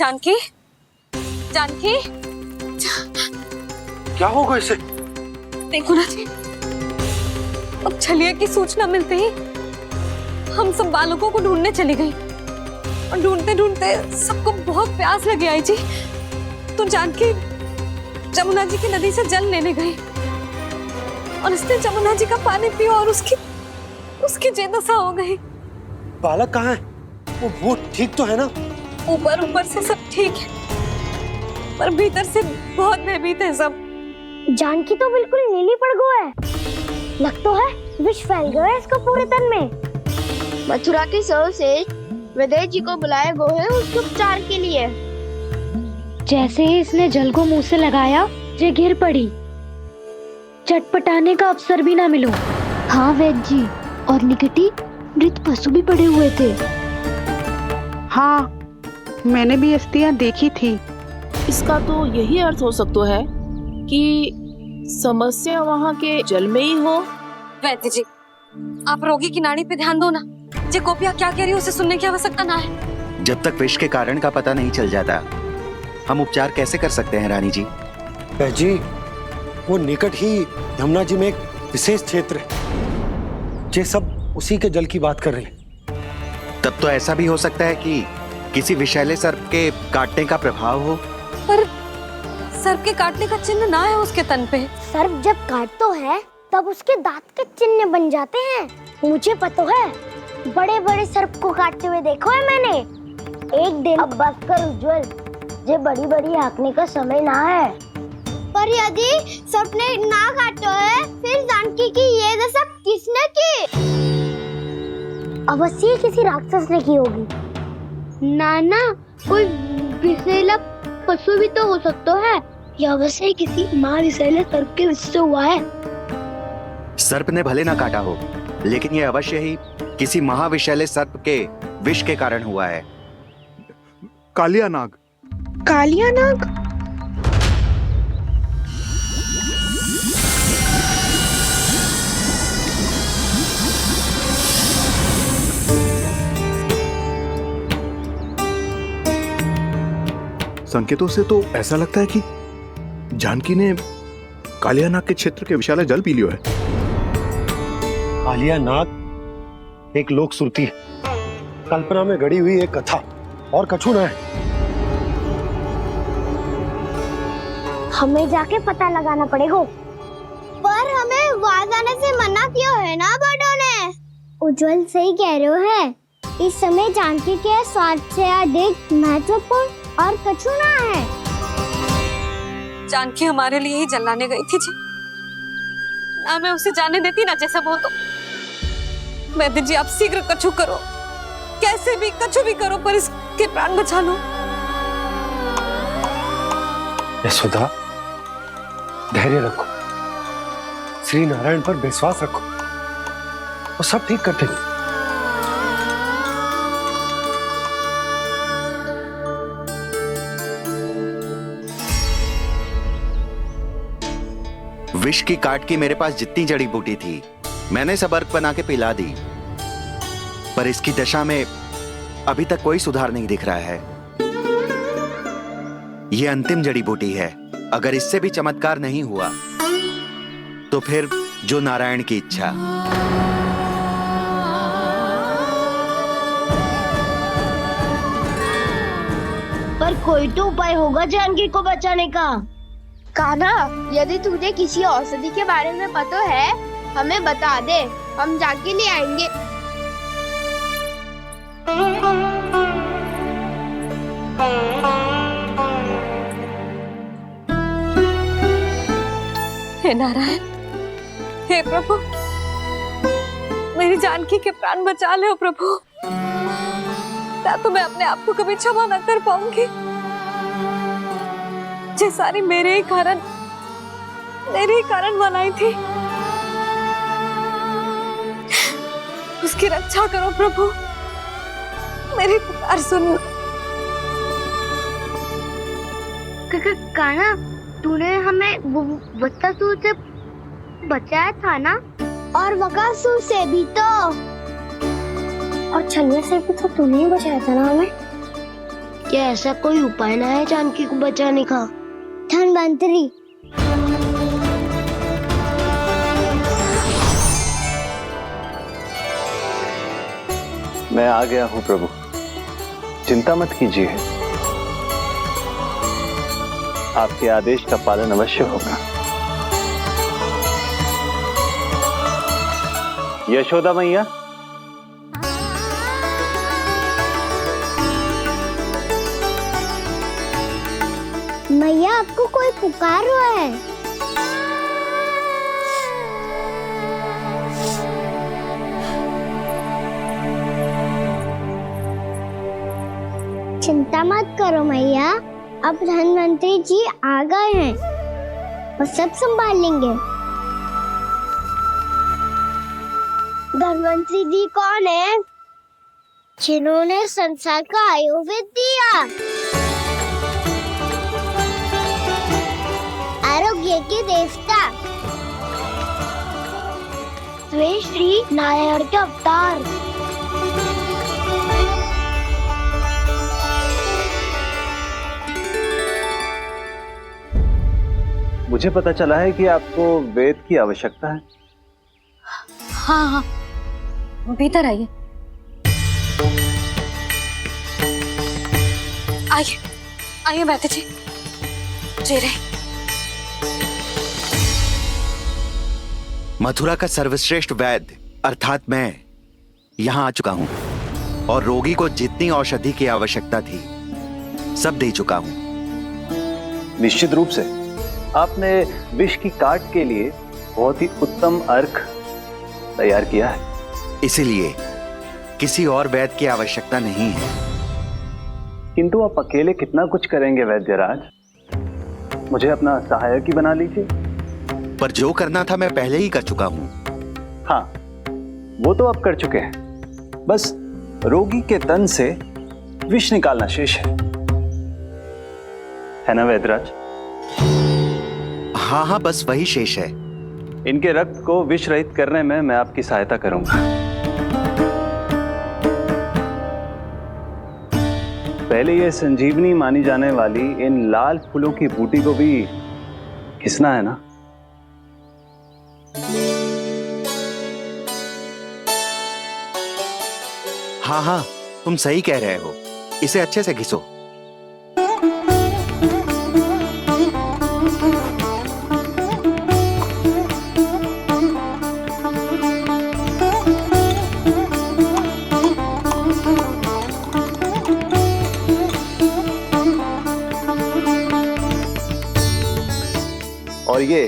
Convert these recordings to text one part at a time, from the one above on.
जानकी, जानकी, क्या होगा इसे? देखो ना जी, अब छलिया की सूचना मिलते ही हम सब बालकों को ढूंढने चली गई और ढूंढते ढूंढते सबको बहुत प्यास लगी आई जी। तो जानकी जमुना जी की नदी से जल लेने गई और उसने जमुना जी का पानी पिया और उसकी जेदशा हो गई। बालक कहाँ है? वो ठीक तो है ना? ऊपर ऊपर से सब ठीक है पर भीतर से बहुत भयभीत है सब। जानकी तो बिल्कुल नीली पड़ गई है, लग तो है विष फैल गया है इसको पूरे तन में। मथुरा के सर्वश्रेष्ठ विदेह जी को बुलाया गया है उसके उपचार के लिए। जैसे ही इसने जल को मुंह से लगाया, ये गिर पड़ी। चटपटाने का अवसर भी ना मिलो। हाँ वैद्य जी, और निकटी मृत पशु भी पड़े हुए थे। हाँ, मैंने भी अस्थियां देखी थी। इसका तो यही अर्थ हो सकता है कि समस्या वहाँ के जल में ही हो। वैद्य जी, आप रोगी की नाड़ी पे ध्यान दो ना। जे गोपिया क्या कह रही है उसे सुनने की आवश्यकता ना है। जब तक विष के कारण का पता नहीं चल जाता, हम उपचार कैसे कर सकते हैं रानी जी? जी, वो निकट ही यमुना जी में एक विशेष क्षेत्र है, ये सब उसी के जल की बात कर रहे हैं। तब तो ऐसा भी हो सकता है कि किसी विषैले सर्प के काटने का प्रभाव हो। पर सर्प के काटने का चिन्ह ना है उसके तन पे। सर्प जब काटता है तब उसके दांत के चिन्ह बन जाते हैं। मुझे पता है, बड़े बड़े सर्प को काटते हुए देखो है मैंने। एक दिन अब बस कर उज्जवल, ये बड़ी बड़ी हाँकने का समय ना है। पर यदि सर्प ने ना काटा है, फिर जानकी की ये दशा किसने की? अवश्य किसी राक्षस ने की होगी। नाना, कोई विषैला पशु भी तो हो सकता है। यह अवश्य किसी महाविषैले सर्प के विष से हुआ है। सर्प ने भले ना काटा हो, लेकिन यह अवश्य ही किसी महाविषैले सर्प के विष के कारण हुआ है। कालिया नाग। कालिया नाग? संकेतों से तो ऐसा लगता है कि जानकी ने कालिया नाग के क्षेत्र के विशाल जल पी लियो है। कालिया नाग एक लोक सुरती है, कल्पना में गढ़ी हुई एक कथा, और कछु ना है। हमें जाके पता लगाना पड़ेगा। पर हमें वहां जाने से मना किया है ना बड़ों ने। उज्जवल सही कह रहे हो है। इस समय जानकी के स्वार्थ से अधिक महत्वपूर्ण और कछु ना है। जानकी हमारे लिए ही जलाने गई थी जी, ना मैं उसे जाने देती ना जैसा वो तो। वैद्य जी, आप शीघ्र कछु करो, कैसे भी कछु भी करो, पर इसके प्राण बचा लो। यशोदा, धैर्य रखो, श्री नारायण पर विश्वास रखो, वो सब ठीक कर देंगे। विष की काट की मेरे पास जितनी जड़ी बूटी थी, मैंने सब अर्क बना के पिला दी, पर इसकी दशा में अभी तक कोई सुधार नहीं दिख रहा है। यह अंतिम जड़ी बूटी है, अगर इससे भी चमत्कार नहीं हुआ तो फिर जो नारायण की इच्छा। पर कोई तो उपाय होगा जानकी को बचाने का। कान्हा, यदि तुझे किसी औषधि के बारे में पता है, हमें बता दे, हम जाके ले आएंगे। हे नारायण, हे प्रभु, मेरी जानकी के प्राण बचा ले प्रभु। क्या तो मैं अपने आप को कभी क्षमा न कर पाऊंगी। ये सारी मेरे ही कारण बनाई थी। उसकी रक्षा करो प्रभु, मेरी पुकार सुनो। कान्हा, तूने हमें बत्तासुर से बचाया था ना? और बकासुर से भी तो। और छलिया से भी तो तूने ही बचाया था ना हमें। क्या ऐसा कोई उपाय ना है जानकी को बचाने का? धनवंतरी, मैं आ गया हूं प्रभु, चिंता मत कीजिए, आपके आदेश का पालन अवश्य होगा। यशोदा मैया, मैया आपको कोई पुकार रहा है। चिंता मत करो मैया, अब धनवंतरी जी आ गए हैं, वो सब संभाल लेंगे। धनवंतरी जी कौन है? जिन्होंने संसार का आयुर्वेद दिया, आरोग्य के देवता, वे श्री नारायण के अवतार। मुझे पता चला है कि आपको वेद की आवश्यकता है। हाँ हाँ, भीतर आइए। आइए आइए बैठे जी। जी रहे। मथुरा का सर्वश्रेष्ठ वैद्य अर्थात मैं यहाँ आ चुका हूँ और रोगी को जितनी औषधि की आवश्यकता थी सब दे चुका हूँ। निश्चित रूप से आपने विष की काट के लिए बहुत ही उत्तम अर्क तैयार किया है, इसीलिए किसी और वैद्य की आवश्यकता नहीं है। किंतु आप अकेले कितना कुछ करेंगे वैद्यराज, मुझे अपना सहायक ही बना लीजिए। पर जो करना था मैं पहले ही कर चुका हूँ। हाँ, वो तो आप कर चुके हैं, बस रोगी के तन से विष निकालना शेष है ना वैद्यराज? हाँ हाँ, बस वही शेष है। इनके रक्त को विष रहित करने में मैं आपकी सहायता करूंगा। पहले ये संजीवनी मानी जाने वाली इन लाल फूलों की बूटी को भी घिसना है ना? हाँ हाँ, तुम सही कह रहे हो, इसे अच्छे से घिसो। और ये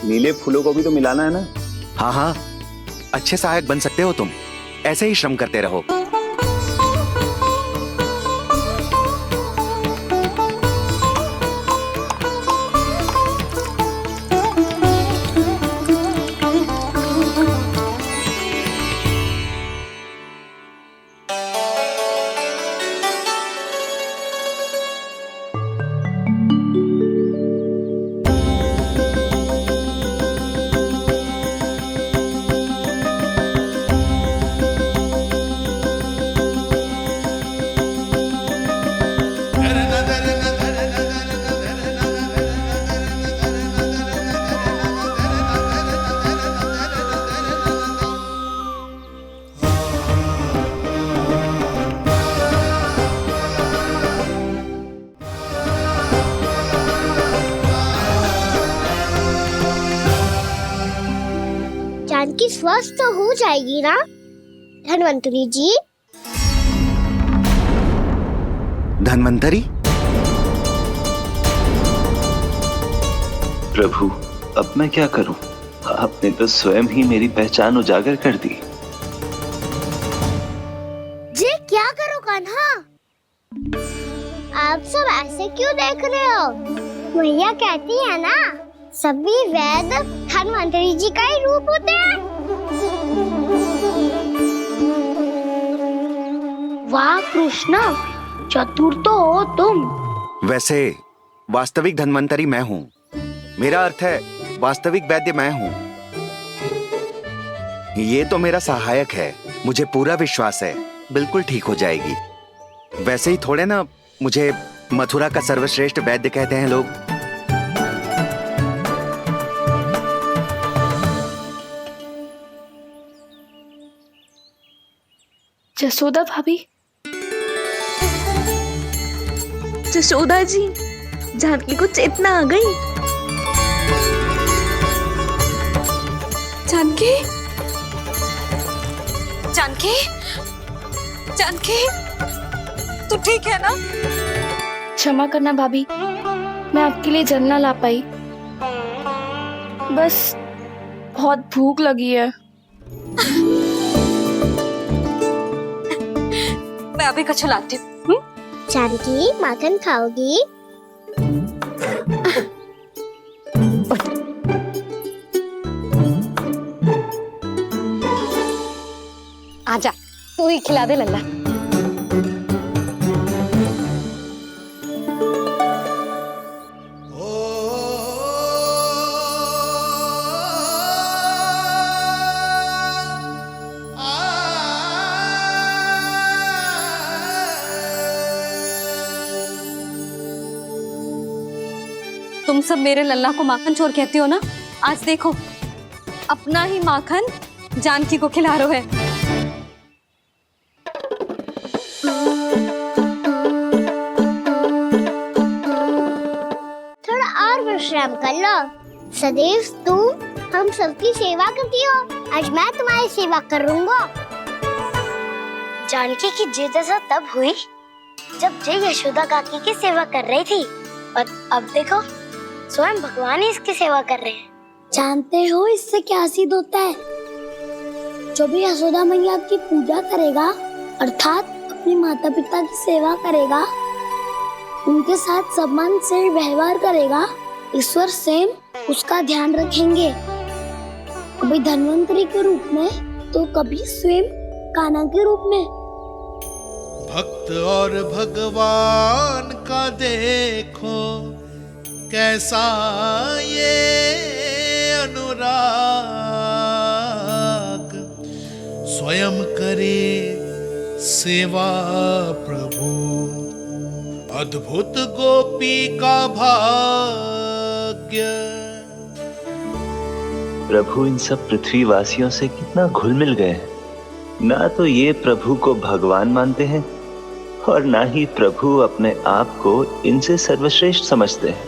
नीले फूलों को भी तो मिलाना है ना? हाँ हाँ, अच्छे सहायक बन सकते हो तुम, ऐसे ही श्रम करते रहो। जानकी स्वस्थ हो जाएगी ना धनवंतरी जी? धनवंतरी? प्रभु, अब मैं क्या करूं? आपने तो स्वयं ही मेरी पहचान उजागर कर दी। जी क्या करो कान्हा? आप सब ऐसे क्यों देख रहे हो? मैया कहती है ना, सभी वैद्य धनवंतरी जी का ही रूप होते हैं। वाह कृष्णा, चतुर तो हो तुम। वैसे वास्तविक धन्वंतरी मैं हूँ, मेरा अर्थ है वास्तविक वैद्य मैं हूँ। ये तो मेरा सहायक है, मुझे पूरा विश्वास है बिल्कुल ठीक हो जाएगी। वैसे ही थोड़े ना मुझे मथुरा का सर्वश्रेष्ठ वैद्य कहते हैं लोग। जसोदा भाभी, जसोदा जी, जानकी को चेतना आ गई। जानकी, जानकी, जानकी, तू ठीक है ना? क्षमा करना भाभी, मैं आपके लिए जल ना ला पाई। बस बहुत भूख लगी है। मैं अभी कच्छ लाती हूँ। जानकी, माखन खाओगी? आजा, तू ही खिला दे लल्ला। तुम सब मेरे लल्ला को माखन चोर कहती हो ना? आज देखो, अपना ही माखन जानकी को खिला रहे हो। थोड़ा और विश्राम कर लो। सदैव तुम हम सबकी सेवा करती हो, आज मैं तुम्हारी सेवा करूंगा। जानकी की जिद तब हुई जब जय यशोदा काकी की सेवा कर रही थी, और अब देखो स्वयं भगवान ही इसकी सेवा कर रहे हैं। जानते हो इससे क्या सिद्ध होता है? जो भी यशोदा मैया की पूजा करेगा, अर्थात अपने माता पिता की सेवा करेगा, उनके साथ सम्मान से व्यवहार करेगा, ईश्वर स्वयं उसका ध्यान रखेंगे। कभी धन्वंतरी के रूप में तो कभी स्वयं कान्हा के रूप में। भक्त और भगवान का देखो कैसा ये अनुराग, स्वयं करे सेवा प्रभु, अद्भुत गोपी का भाग्य। प्रभु इन सब पृथ्वीवासियों से कितना घुल मिल गए हैं। ना तो ये प्रभु को भगवान मानते हैं और ना ही प्रभु अपने आप को इनसे सर्वश्रेष्ठ समझते हैं।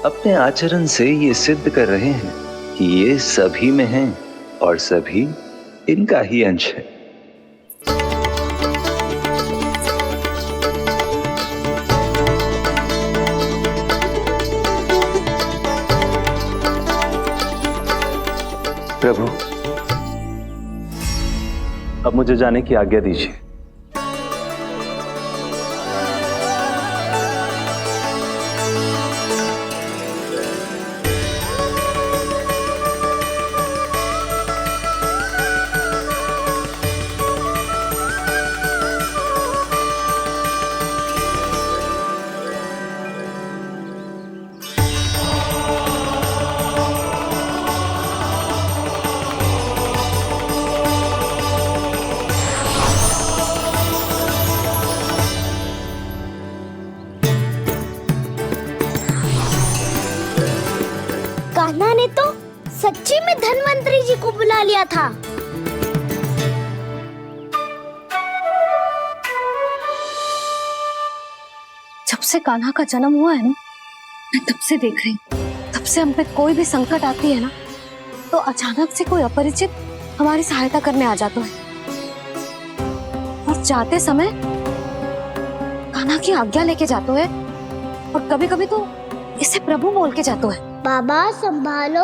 अपने आचरण से ये सिद्ध कर रहे हैं कि ये सभी में हैं और सभी इनका ही अंश है। प्रभु, अब मुझे जाने की आज्ञा दीजिए। कान्हा ने तो सच्ची में धन्वंतरी जी को बुला लिया था। जब से कान्हा का जन्म हुआ है ना, मैं तब से देख रही हूँ, तब से हम पे कोई भी संकट आती है ना, तो अचानक से कोई अपरिचित हमारी सहायता करने आ जाता है, और जाते समय कान्हा की आज्ञा लेके जाते है, और कभी कभी तो इसे प्रभु बोल के जाते है। बाबा संभालो।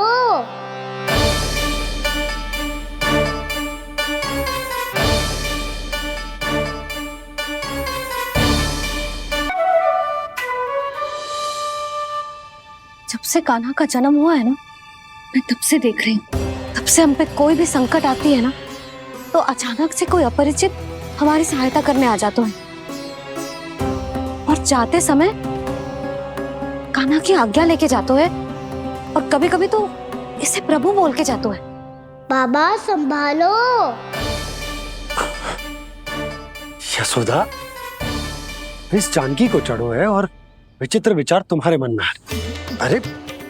जब से कान्हा का जन्म हुआ है ना, मैं तब से देख रही हूँ, तब से हम पे कोई भी संकट आती है ना, तो अचानक से कोई अपरिचित हमारी सहायता करने आ जाता है, और जाते समय कान्हा की आज्ञा लेके जाते है, और कभी कभी तो इसे प्रभु बोल के जाते है। बाबा संभालो। यशोदा, इस जानकी को चढ़ो है और विचित्र विचार तुम्हारे मन में है। अरे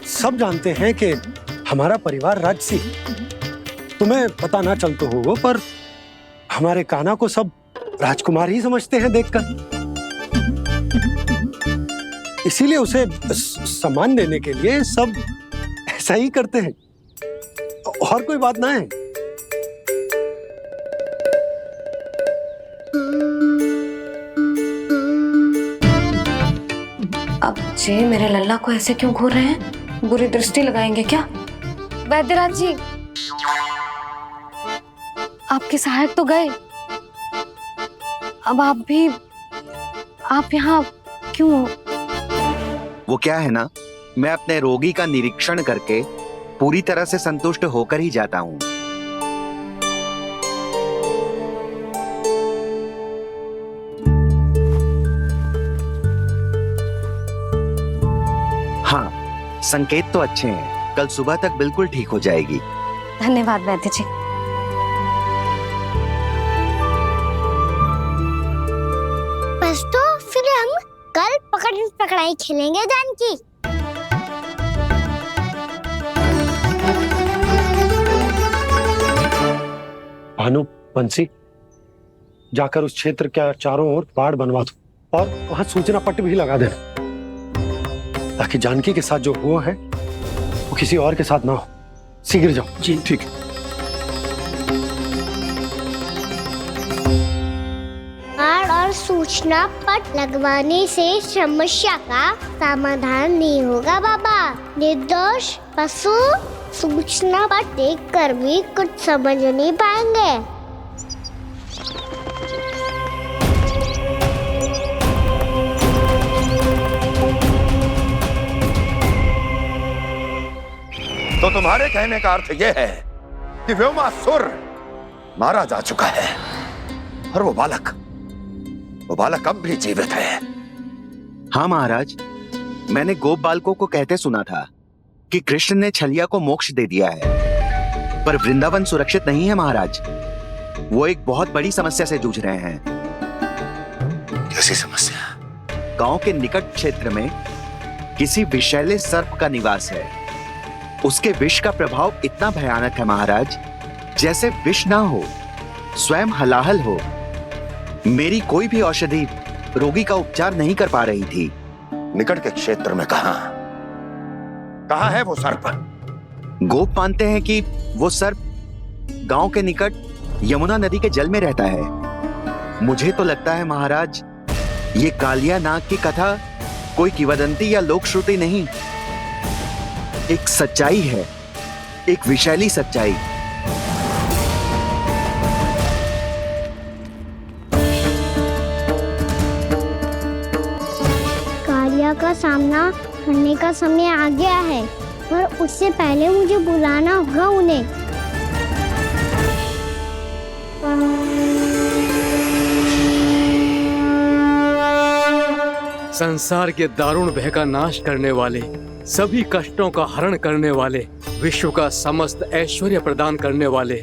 सब जानते हैं कि हमारा परिवार राजसी, तुम्हें पता ना चलता हो वो, पर हमारे कान्हा को सब राजकुमार ही समझते हैं देखकर। इसीलिए उसे सम्मान देने के लिए सब ऐसा ही करते हैं, और कोई बात ना है। अब जे मेरे लल्ला को ऐसे क्यों घूर रहे हैं? बुरी दृष्टि लगाएंगे क्या? वैद्यराज जी, आपके सहायक तो गए, अब आप यहाँ क्यों? वो क्या है ना, मैं अपने रोगी का निरीक्षण करके पूरी तरह से संतुष्ट होकर ही जाता हूँ। हाँ, संकेत तो अच्छे हैं, कल सुबह तक बिल्कुल ठीक हो जाएगी। धन्यवाद वैद्य जी। बस तो फिर हम कल पकड़न पकड़ाई खेलेंगे जानकी। भानु, बंसी, जाकर उस क्षेत्र के चारों ओर बाड़ बनवा दो और वहां सूचना पट्ट भी लगा देना, ताकि जानकी के साथ जो हुआ है वो किसी और के साथ ना हो। शीघ्र जाओ। जी ठीक है। बाड़ और सूचना पट लगवाने से समस्या का समाधान नहीं होगा बाबा। निर्दोष पशु सूचना पट देखकर भी कुछ समझ नहीं पाएंगे। तो तुम्हारे कहने का अर्थ यह है कि व्योमासुर मारा जा चुका है और वो बालक अब भी जीवित है। हाँ महाराज, मैंने गोप बालकों को कहते सुना था कि कृष्ण ने छलिया को मोक्ष दे दिया है, पर वृंदावन सुरक्षित नहीं है महाराज। वो एक बहुत बड़ी समस्या से जूझ रहे हैं। कैसी समस्या? गांव के निकट क्षेत्र में किसी विषैले सर्प का निवास है। उसके विष का प्रभाव इतना भयानक है महाराज, जैसे विष ना हो, स्वयं हलाहल हो। मेरी कोई भी औषधि रोगी का उपचार नहीं कर पा रही थी। निकट के क्षेत्र में कहाँ है वो सर्प? गोप मानते हैं कि वो सर्प गांव के निकट यमुना नदी के जल में रहता है। मुझे तो लगता है महाराज, ये कालिया नाग की कथा कोई किंवदंती या लोक श्रुति नहीं, एक सच्चाई है, एक विशैली सच्चाई। कालिया का सामना करने का समय आ गया है, पर उससे पहले मुझे बुलाना होगा उन्हें। संसार के दारुण भय का नाश करने वाले, सभी कष्टों का हरण करने वाले, विश्व का समस्त ऐश्वर्य प्रदान करने वाले,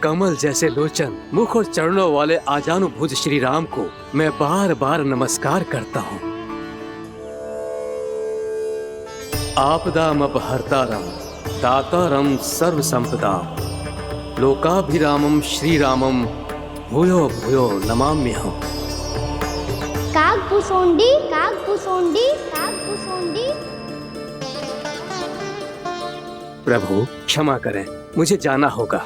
कमल जैसे लोचन, मुख और चरणों वाले आजानुभुज श्री राम को मैं बार बार नमस्कार करता हूँ। आपदामपहर्तारं दातारं सर्व संपदाम लोकाभिरामं श्री रामम भूयो भूयो नमाम्यहम्। कागभूसोंडी, कागभूसोंडी, कागभूसोंडी। प्रभु क्षमा करें, मुझे जाना होगा।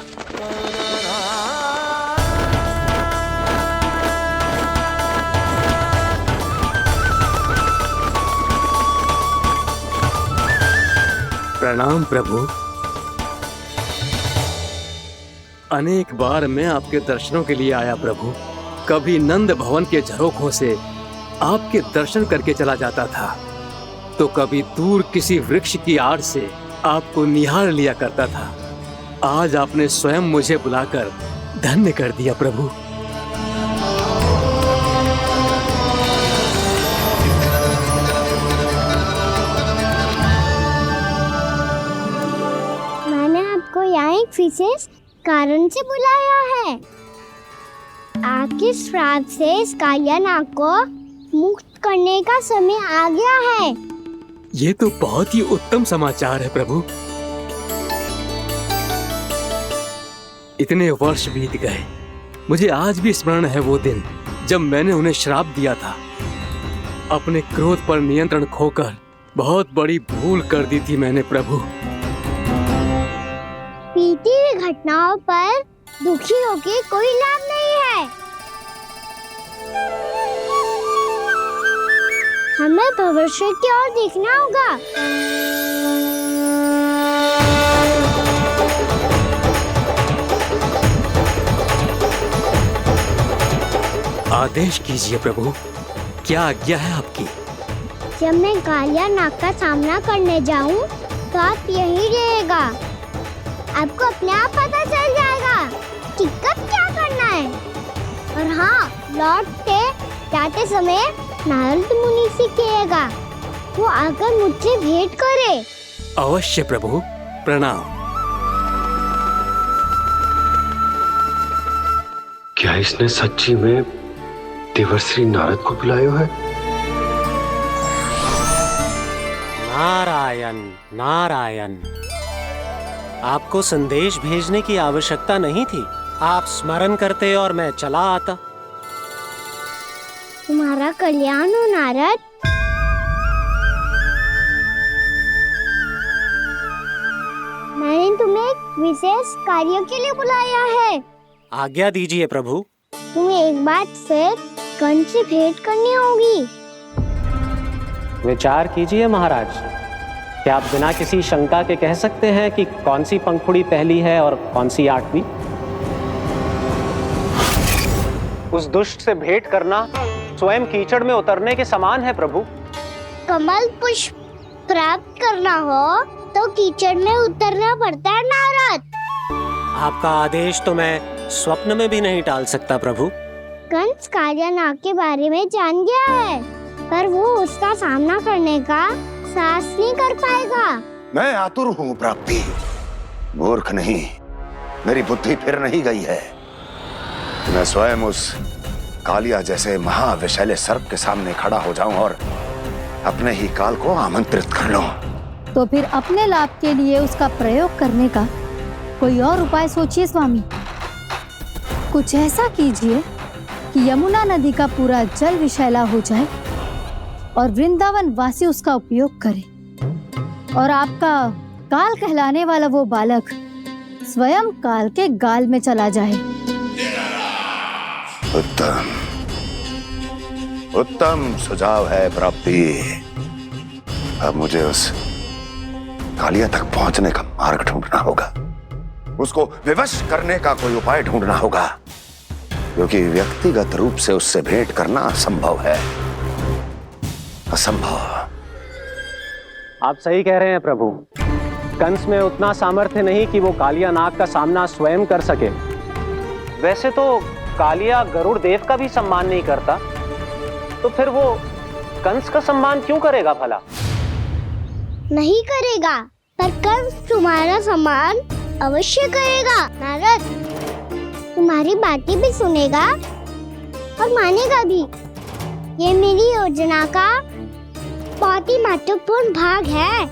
प्रणाम प्रभु। अनेक बार मैं आपके दर्शनों के लिए आया प्रभु। कभी नंद भवन के झरोखों से आपके दर्शन करके चला जाता था, तो कभी दूर किसी वृक्ष की आड़ से आपको निहार लिया करता था। आज आपने स्वयं मुझे बुलाकर धन्य कर दिया प्रभु। मैंने आपको यहाँ एक विशेष कारण से बुलाया है। आपके श्राप से इस कालिया नाग को मुक्त करने का समय आ गया है। ये तो बहुत ही उत्तम समाचार है प्रभु। इतने वर्ष बीत गए, मुझे आज भी स्मरण है वो दिन जब मैंने उन्हें श्राप दिया था। अपने क्रोध पर नियंत्रण खोकर बहुत बड़ी भूल कर दी थी मैंने प्रभु। बीती हुई घटनाओं पर दुखी होके कोई लाभ नहीं है। हमें भविष्य की ओर देखना होगा। आदेश कीजिए प्रभु, क्या आज्ञा है आपकी? जब मैं कालिया नाग का सामना करने जाऊं, तो आप यही रहेगा। आपको अपने आप पता चल जाएगा कि कब क्या करना है। और हाँ, लौटते जाते समय नारद मुनि से कहिएगा, वो आकर मुझसे भेंट करे। अवश्य प्रभु, प्रणाम। क्या इसने सच्ची में देवर्षि नारद को बुलाया है? नारायण नारायण, आपको संदेश भेजने की आवश्यकता नहीं थी। आप स्मरण करते और मैं चला आता। तुम्हारा कल्याण हो नारद। मैंने तुम्हें एक विशेष कार्य के लिए बुलाया है। आज्ञा दीजिए प्रभु। तुम्हें एक बार फिर कंस से भेंट करनी होगी। विचार कीजिए महाराज, क्या आप बिना किसी शंका के कह सकते हैं कि कौन सी पंखुड़ी पहली है और कौन सी आठवीं? उस दुष्ट से भेंट करना स्वयं कीचड़ में उतरने के समान है प्रभु। कमल पुष्प प्राप्त करना हो तो कीचड़ में उतरना पड़ता है नारद। आपका आदेश तो मैं स्वप्न में भी नहीं टाल सकता प्रभु। कंस कालिया नाग के बारे में जान गया है, पर वो उसका सामना करने का साहस नहीं कर पाएगा। मैं आतुर हूँ प्राप्ति, मूर्ख नहीं। मेरी बुद्धि फिर नहीं गई है। मैं स्वयं उस कालिया जैसे महाविषैले सर्प के सामने खड़ा हो जाऊं और अपने ही काल को आमंत्रित कर लूं। तो फिर अपने लाभ के लिए उसका प्रयोग करने का कोई और उपाय सोचिए स्वामी। कुछ ऐसा कीजिए कि यमुना नदी का पूरा जल विषैला हो जाए और वृंदावन वासी उसका उपयोग करे और आपका काल कहलाने वाला वो बालक स्वयं काल के गाल में चला जाए। उत्तम उत्तम सुझाव है प्राप्ति। अब मुझे उस कालिया तक पहुंचने का मार्ग ढूंढना होगा। उसको विवश करने का कोई उपाय ढूंढना होगा, क्योंकि व्यक्तिगत रूप से उससे भेंट करना असंभव है। असंभव। आप सही कह रहे हैं प्रभु। कंस में उतना सामर्थ्य नहीं कि वो कालिया नाग का सामना स्वयं कर सके। वैसे तो कालिया गरुड़ देव का भी सम्मान नहीं करता, तो फिर वो कंस का सम्मान क्यों करेगा भला? नहीं करेगा, पर कंस तुम्हारा सम्मान अवश्य करेगा नारद। तुम्हारी बातें भी सुनेगा और मानेगा भी। ये मेरी योजना का बहुत ही महत्वपूर्ण भाग है।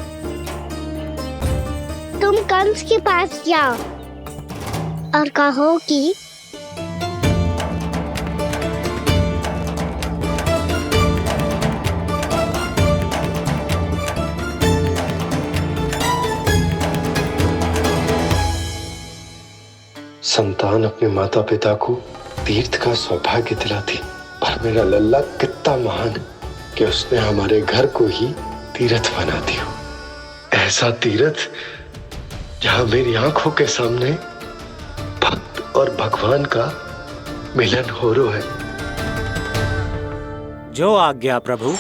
तुम कंस के पास जाओ और कहो कि संतान अपने माता पिता को तीर्थ का सौभाग्य दिलाती, और मेरा लल्ला कितना महान कि उसने हमारे घर को ही तीर्थ बना दिया। ऐसा तीर्थ जहां मेरी आंखों के सामने भक्त और भगवान का मिलन हो रहा है। जो आज्ञा प्रभु।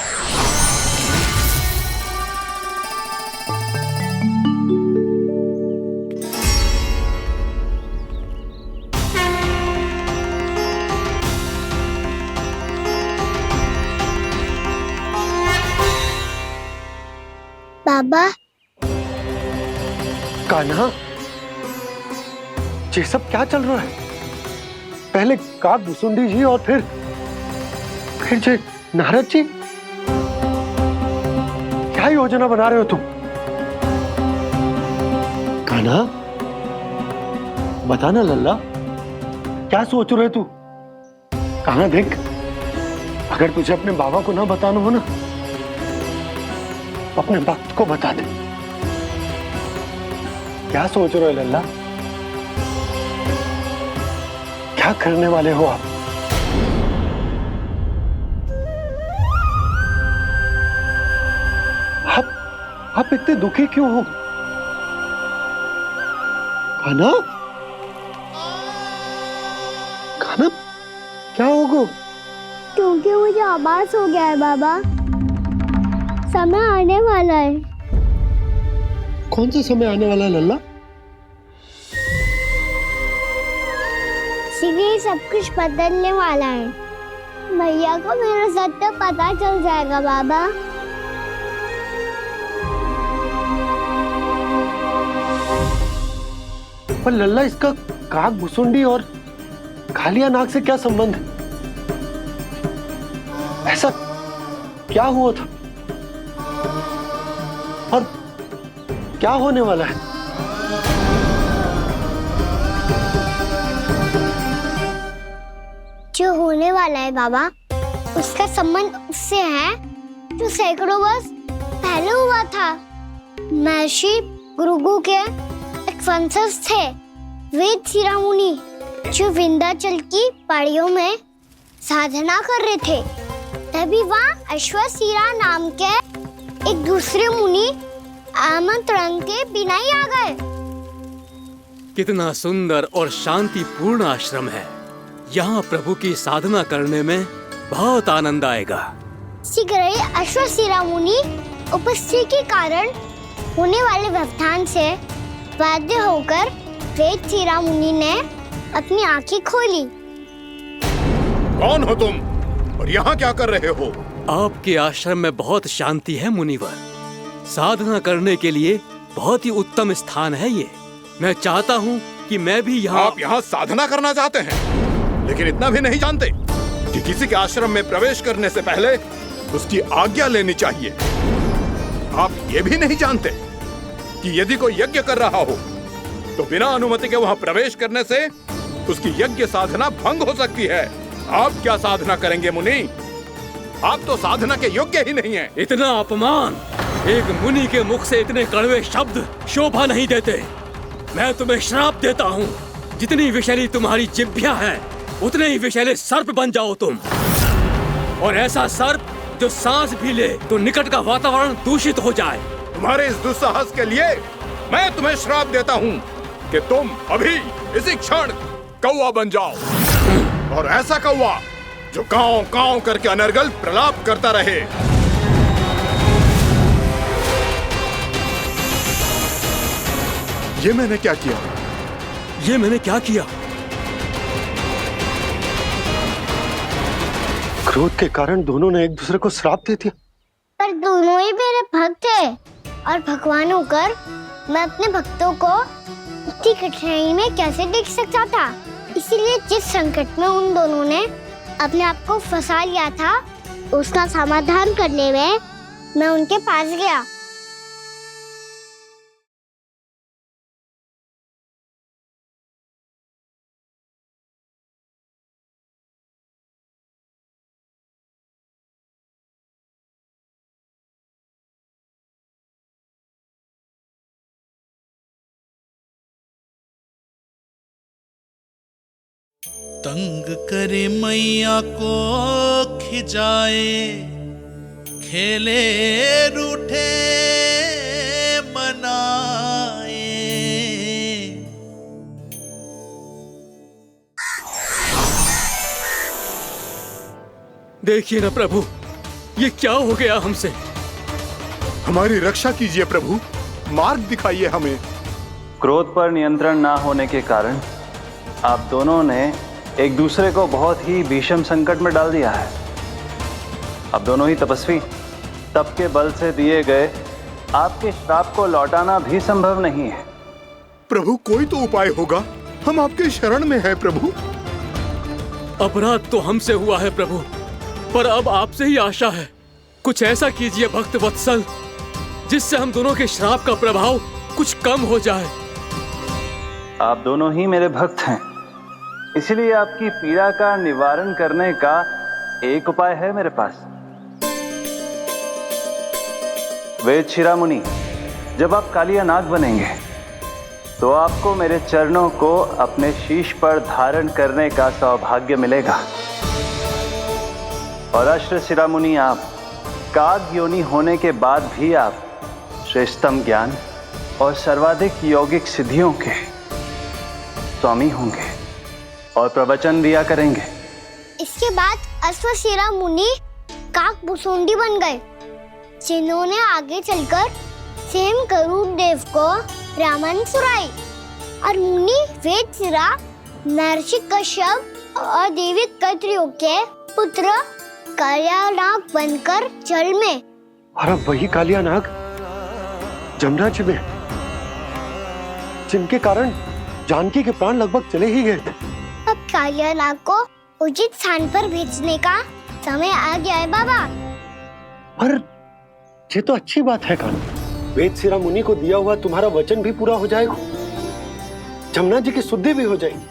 बाबा। कान्हा, ये सब क्या चल रहा है? पहले काक भुसुंडी जी और फिर जे नारद जी। योजना बना रहे हो तुम? कान्हा, बताना लल्ला, क्या सोच रहे तू? कान्हा देख, अगर तुझे अपने बाबा को ना बताना हो ना, तो अपने भक्त को बता दे। क्या सोच रहे हो लल्ला? क्या करने वाले हो आप? आप इतने दुखी क्यों हो? कान्हा, कान्हा, क्या होगा? क्योंकि मुझे आभास हो गया है बाबा, समय आने वाला है। कौन सा समय आने वाला है लल्ला? इसीलिए सब कुछ बदलने वाला है। भैया को मेरा सत्य पता चल जाएगा बाबा। पर लल्ला, इसका काक भुसुंडी और कालिया नाग से क्या संबंध है? ऐसा क्या हुआ था और क्या होने वाला है? जो होने वाला है बाबा, उसका संबंध उससे है जो सैकड़ों वर्ष पहले हुआ था। महर्षि भृगु के एक वंशज थे वेद शिरोमणि, जो विंध्याचल की पहाड़ियों में साधना कर रहे थे। तभी वहाँ अश्वशिरा नाम के एक दूसरे मुनि आमंत्रण के बिना ही आ गए। कितना सुंदर और शांतिपूर्ण आश्रम है। यहाँ प्रभु की साधना करने में बहुत आनंद आएगा। शीघ्र ही अश्वशिरा मुनि उपस्थिति के कारण होने वाले व्यवधान से बाध्य होकर वेद शिरोमणि ने अपनी आंखें खोली। कौन हो तुम और यहाँ क्या कर रहे हो? आपके आश्रम में बहुत शांति है मुनिवर। साधना करने के लिए बहुत ही उत्तम स्थान है ये। मैं चाहता हूँ कि मैं भी यहाँ। आप यहाँ साधना करना चाहते हैं, लेकिन इतना भी नहीं जानते कि किसी के आश्रम में प्रवेश करने से पहले उसकी आज्ञा लेनी चाहिए। आप ये भी नहीं जानते कि यदि कोई यज्ञ कर रहा हो तो बिना अनुमति के वहाँ प्रवेश करने से उसकी यज्ञ साधना भंग हो सकती है। आप क्या साधना करेंगे मुनि? आप तो साधना के योग्य ही नहीं हैं। इतना अपमान! एक मुनि के मुख से इतने कड़वे शब्द शोभा नहीं देते। मैं तुम्हें श्राप देता हूँ, जितनी विषैली तुम्हारी जिह्वा है उतने ही विषैले सर्प बन जाओ तुम। और ऐसा सर्प जो सांस भी ले तो निकट का वातावरण दूषित हो जाए। तुम्हारे इस दुस्साहस के लिए मैं तुम्हें श्राप देता हूँ कि तुम अभी इसी क्षण कौवा बन जाओ, और ऐसा कौवा जो कांव कांव करके अनर्गल प्रलाप करता रहे। ये मैंने क्या किया? ये मैंने क्या किया? क्रोध के कारण दोनों ने एक दूसरे को श्राप दे दिया। पर दोनों ही मेरे भक्त थे, और भगवान होकर मैं अपने भक्तों को इतनी कठिनाई में कैसे देख सकता था। इसीलिए जिस संकट में उन दोनों ने अपने आप को फंसा लिया था, उसका समाधान करने में मैं उनके पास गया। तंग करे मैया को खिजाए, खेले रूठे मनाए। देखिए ना प्रभु, ये क्या हो गया हमसे? हमारी रक्षा कीजिए प्रभु, मार्ग दिखाइए हमें। क्रोध पर नियंत्रण ना होने के कारण आप दोनों ने एक दूसरे को बहुत ही भीषण संकट में डाल दिया है। आप दोनों ही तपस्वी, तप के बल से दिए गए आपके श्राप को लौटाना भी संभव नहीं है। प्रभु कोई तो उपाय होगा, हम आपके शरण में हैं प्रभु। अपराध तो हमसे हुआ है प्रभु, पर अब आपसे ही आशा है। कुछ ऐसा कीजिए भक्त वत्सल जिससे हम दोनों के श्राप का प्रभाव कुछ कम हो जाए। आप दोनों ही मेरे भक्त हैं, इसलिए आपकी पीड़ा का निवारण करने का एक उपाय है मेरे पास। वेद शिरोमणि, जब आप कालिया नाग बनेंगे तो आपको मेरे चरणों को अपने शीश पर धारण करने का सौभाग्य मिलेगा। और अश्र शिरोमणि, आप काग योनि होने के बाद भी आप श्रेष्ठतम ज्ञान और सर्वाधिक यौगिक सिद्धियों के स्वामी होंगे और प्रवचन दिया करेंगे। इसके बाद अश्वशिरा मुनि काक भुसुंडी बन गए, जिन्होंने आगे चलकर सेम गरुड़ देव को रामायण सुनाई। और मुनि वेदशिरा महर्षि कश्यप और देवी कत्रियों के पुत्र कालिया नाग बनकर जल में। और अब वही कालिया नाग जमराज में, जिनके कारण जानकी के प्राण लगभग चले ही गए थे। अब कालिया नाग को उचित स्थान पर भेजने का समय आ गया है बाबा। पर ये तो अच्छी बात है कान्हा, वेदशिरा मुनि को दिया हुआ तुम्हारा वचन भी पूरा हो जाएगा, जमुना जी की शुद्धि भी हो जाएगी।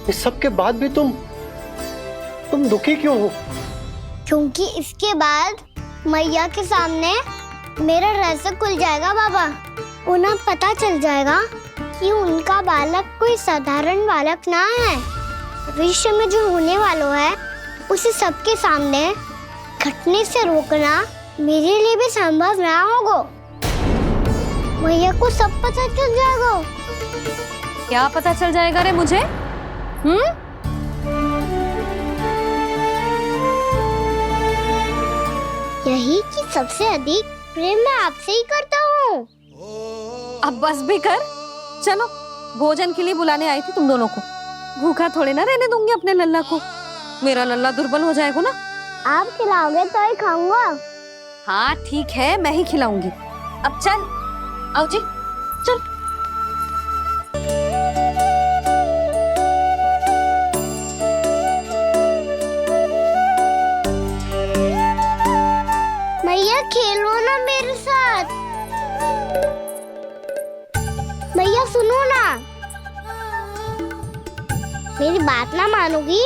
इस सब के बाद भी तुम दुखी क्यों हो? क्योंकि इसके बाद मैया के सामने मेरा रहस्य खुल जाएगा बाबा। उन्हें पता चल जाएगा कि उनका बालक कोई साधारण बालक ना है। भविष्य में जो होने वाला है उसे सबके सामने घटने से रोकना मेरे लिए भी संभव ना होगा। मैया को सब पता चल जाएगा। क्या पता चल जाएगा रे मुझे? यही कि सबसे अधिक प्रेम मैं आपसे ही करता हूँ। अब बस भी कर, चलो भोजन के लिए बुलाने आई थी तुम दोनों को। भूखा थोड़े ना रहने दूंगी अपने लल्ला को, मेरा लल्ला दुर्बल हो जाएगा ना। आप खिलाओगे तो ही खाऊंगा। हाँ ठीक है, मैं ही खिलाऊंगी। अब चल, आओ जी चल। मैया खेलो ना मेरे साथ। मैया सुनो ना, मेरी बात ना मानोगी?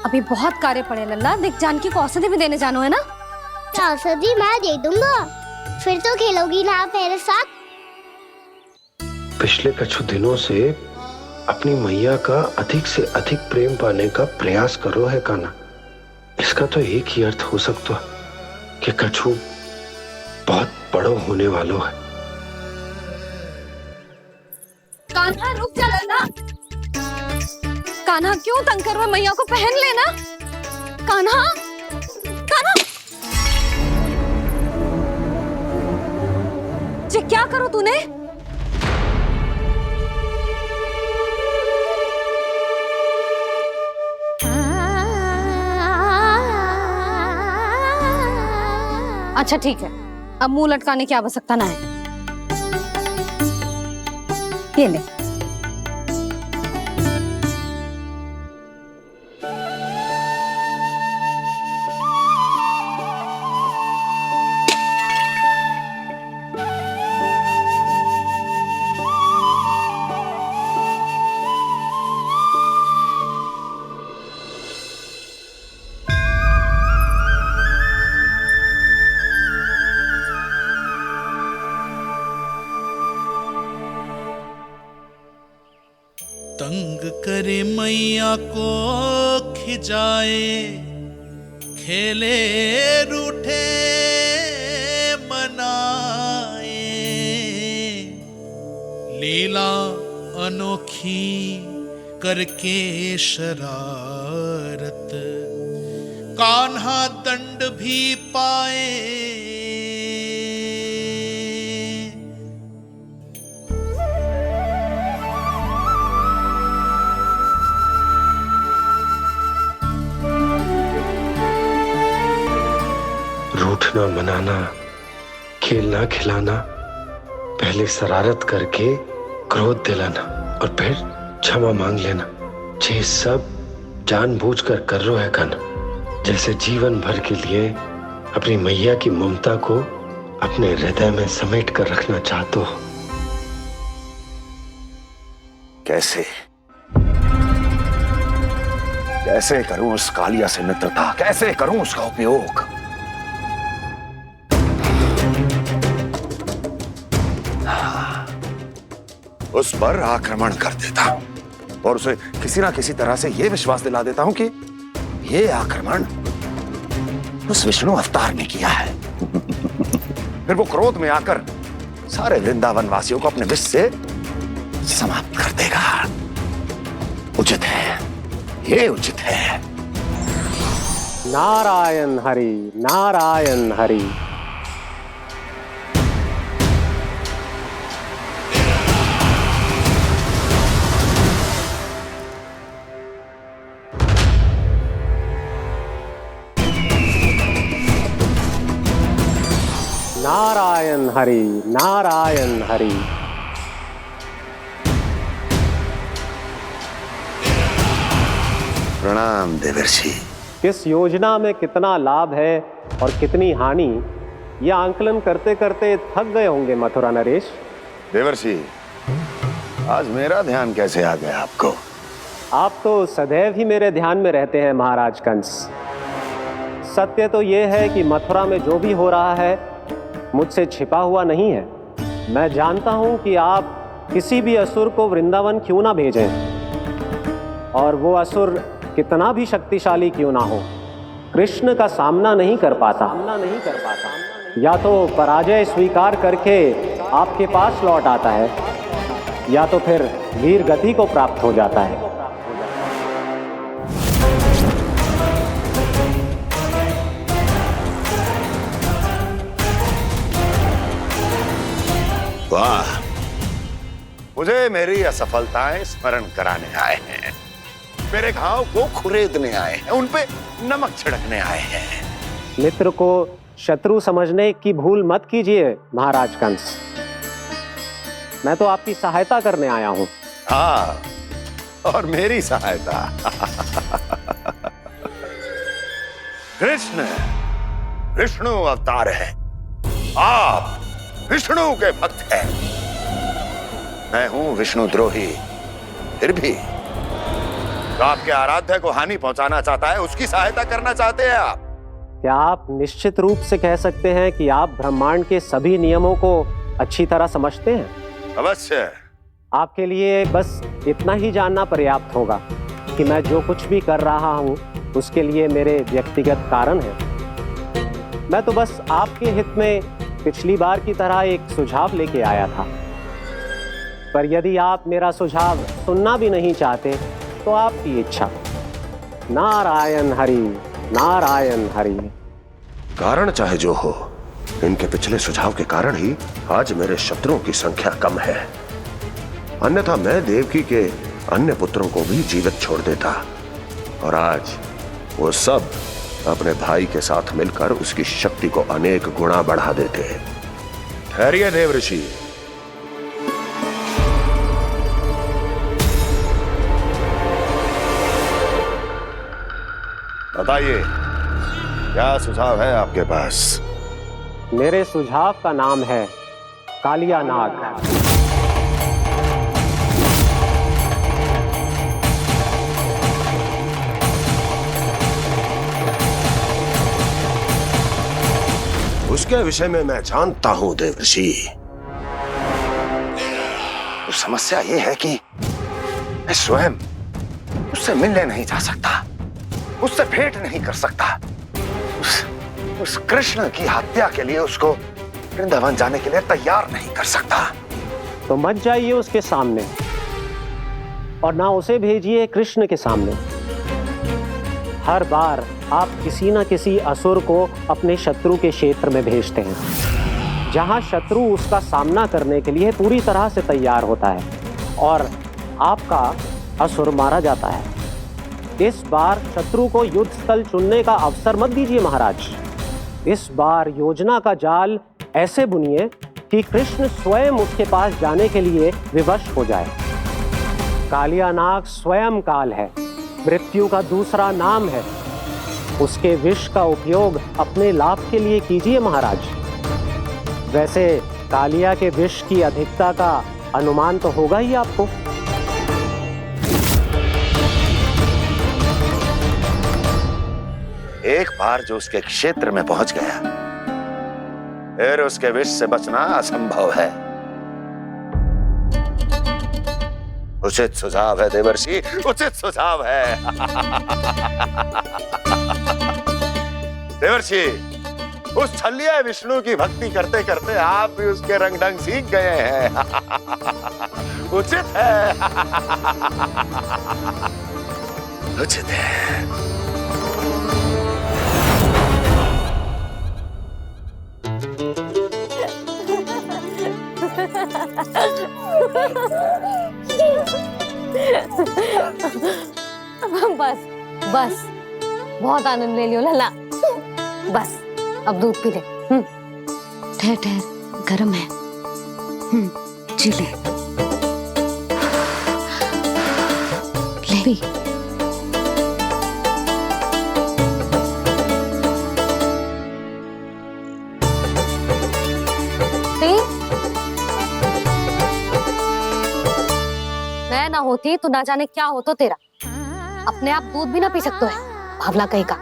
अभी बहुत कार्य पड़े लल्ला, देख जानकी को औषधि भी देने जानो है ना। औषधि मैं दे दूंगा, फिर तो खेलोगी ना आप मेरे साथ। पिछले कुछ दिनों से अपनी मैया का अधिक से अधिक प्रेम पाने का प्रयास करो है कान्हा। इसका तो एक ही अर्थ हो सकता कि कछु बहुत बड़ो होने वालों है। कान्हा रुक जा लल्ला। कान्हा क्यों तंग कर रहा है? मैया को पहन लेना। कान्हा, कान्हा, ये क्या करो तूने? अच्छा ठीक है, अब मुंह लटकाने की आवश्यकता ना है। ये ले। तंग करे मैया को खिजाए, खेले रूठे मनाए, लीला अनोखी करके शरारत, कान्हा दंड भी पाए। रूठना मनाना, खेलना खिलाना, पहले शरारत करके क्रोध दिलाना और फिर क्षमा मांग लेना, ये सब जानबूझकर कर रहे है कान्हा। जैसे जीवन भर के लिए अपनी मैया की ममता को अपने हृदय में समेट कर रखना चाहते हो। कैसे कैसे करूं उस कालिया से मित्रता, कैसे करूं उसका उपयोग? उस पर आक्रमण कर देता हूं और उसे किसी ना किसी तरह से यह विश्वास दिला देता हूं कि यह आक्रमण उस विष्णु अवतार ने किया है। फिर वो क्रोध में आकर सारे वृंदावन वासियों को अपने विष से समाप्त कर देगा। उचित है, ये उचित है। नारायण हरि, नारायण हरि। नारायण हरि, नारायण हरि। प्रणाम देवर्षि। किस योजना में कितना लाभ है और कितनी हानि, यह आंकलन करते करते थक गए होंगे मथुरा नरेश। देवर्षि, आज मेरा ध्यान कैसे आ गया आपको? आप तो सदैव ही मेरे ध्यान में रहते हैं महाराज कंस। सत्य तो यह है कि मथुरा में जो भी हो रहा है मुझसे छिपा हुआ नहीं है। मैं जानता हूं कि आप किसी भी असुर को वृंदावन क्यों ना भेजें, और वो असुर कितना भी शक्तिशाली क्यों ना हो, कृष्ण का सामना नहीं कर पाता। या तो पराजय स्वीकार करके आपके पास लौट आता है, या तो फिर वीर गति को प्राप्त हो जाता है। वाह, मुझे मेरी असफलताएं स्मरण कराने आए हैं, मेरे घाव को खुरेदने आए हैं, उन पे नमक छिड़कने आए हैं। मित्र को शत्रु समझने की भूल मत कीजिए महाराज कंस। मैं तो आपकी सहायता करने आया हूं। हाँ, और मेरी सहायता। कृष्ण विष्णु अवतार है, आप विष्णु के भक्त हैं। मैं हूं विष्णु द्रोही, फिर भी तो आपके आराध्य को हानि पहुंचाना चाहता है, उसकी सहायता करना चाहते हैं आप। क्या आप निश्चित रूप से कह सकते हैं कि आप ब्रह्मांड के सभी नियमों को अच्छी तरह समझते हैं? अवश्य। आपके लिए बस इतना ही जानना पर्याप्त होगा कि मैं जो कुछ भी कर रहा हूं उसके लिए मेरे व्यक्तिगत कारण हैं। मैं तो बस आपके हित में पिछली बार की तरह एक सुझाव लेके आया था, पर यदि आप मेरा सुझाव सुनना भी नहीं चाहते तो आपकी इच्छा। नारायण हरि, नारायण हरि। कारण चाहे जो हो, इनके पिछले सुझाव के कारण ही आज मेरे शत्रुओं की संख्या कम है। अन्यथा मैं देवकी के अन्य पुत्रों को भी जीवित छोड़ देता, और आज वो सब अपने भाई के साथ मिलकर उसकी शक्ति को अनेक गुना बढ़ा देते। ठहरिए देवऋषि। बताइए, क्या सुझाव है आपके पास? मेरे सुझाव का नाम है कालिया नाग। उसके विषय में मैं जानता हूं देवर्षि। तो समस्या यह है कि मैं स्वयं उससे मिलने नहीं जा सकता, उससे भेंट नहीं कर सकता। उस कृष्ण की हत्या के लिए उसको वृंदावन जाने के लिए तैयार नहीं कर सकता। तो मत जाइए उसके सामने, और ना उसे भेजिए कृष्ण के सामने। हर बार आप किसी न किसी असुर को अपने शत्रु के क्षेत्र में भेजते हैं, जहां शत्रु उसका सामना करने के लिए पूरी तरह से तैयार होता है और आपका असुर मारा जाता है। इस बार शत्रु को युद्ध स्थल चुनने का अवसर मत दीजिए महाराज। इस बार योजना का जाल ऐसे बुनिए कि कृष्ण स्वयं उसके पास जाने के लिए विवश हो जाए। कालिया नाग स्वयं काल है, मृत्यु का दूसरा नाम है। उसके विष का उपयोग अपने लाभ के लिए कीजिए महाराज। वैसे कालिया के विष की अधिकता का अनुमान तो होगा ही आपको। एक बार जो उसके क्षेत्र में पहुंच गया, फिर उसके विष से बचना असंभव है। उचित सुझाव है देवर्षि, उचित सुझाव है। देवर्षि, उस छलिया विष्णु की भक्ति करते करते आप भी उसके रंग ढंग सीख गए हैं। उचित है। उचित है। बस बस, बहुत आनंद ले लियो लल्ला। बस अब दूध पी ले। ठहर ठहर, गर्म है। जी ले ले पी। मैं ना होती तो ना जाने क्या हो तो तेरा। अपने आप दूध भी ना पी सकते है, भावला कहीं का।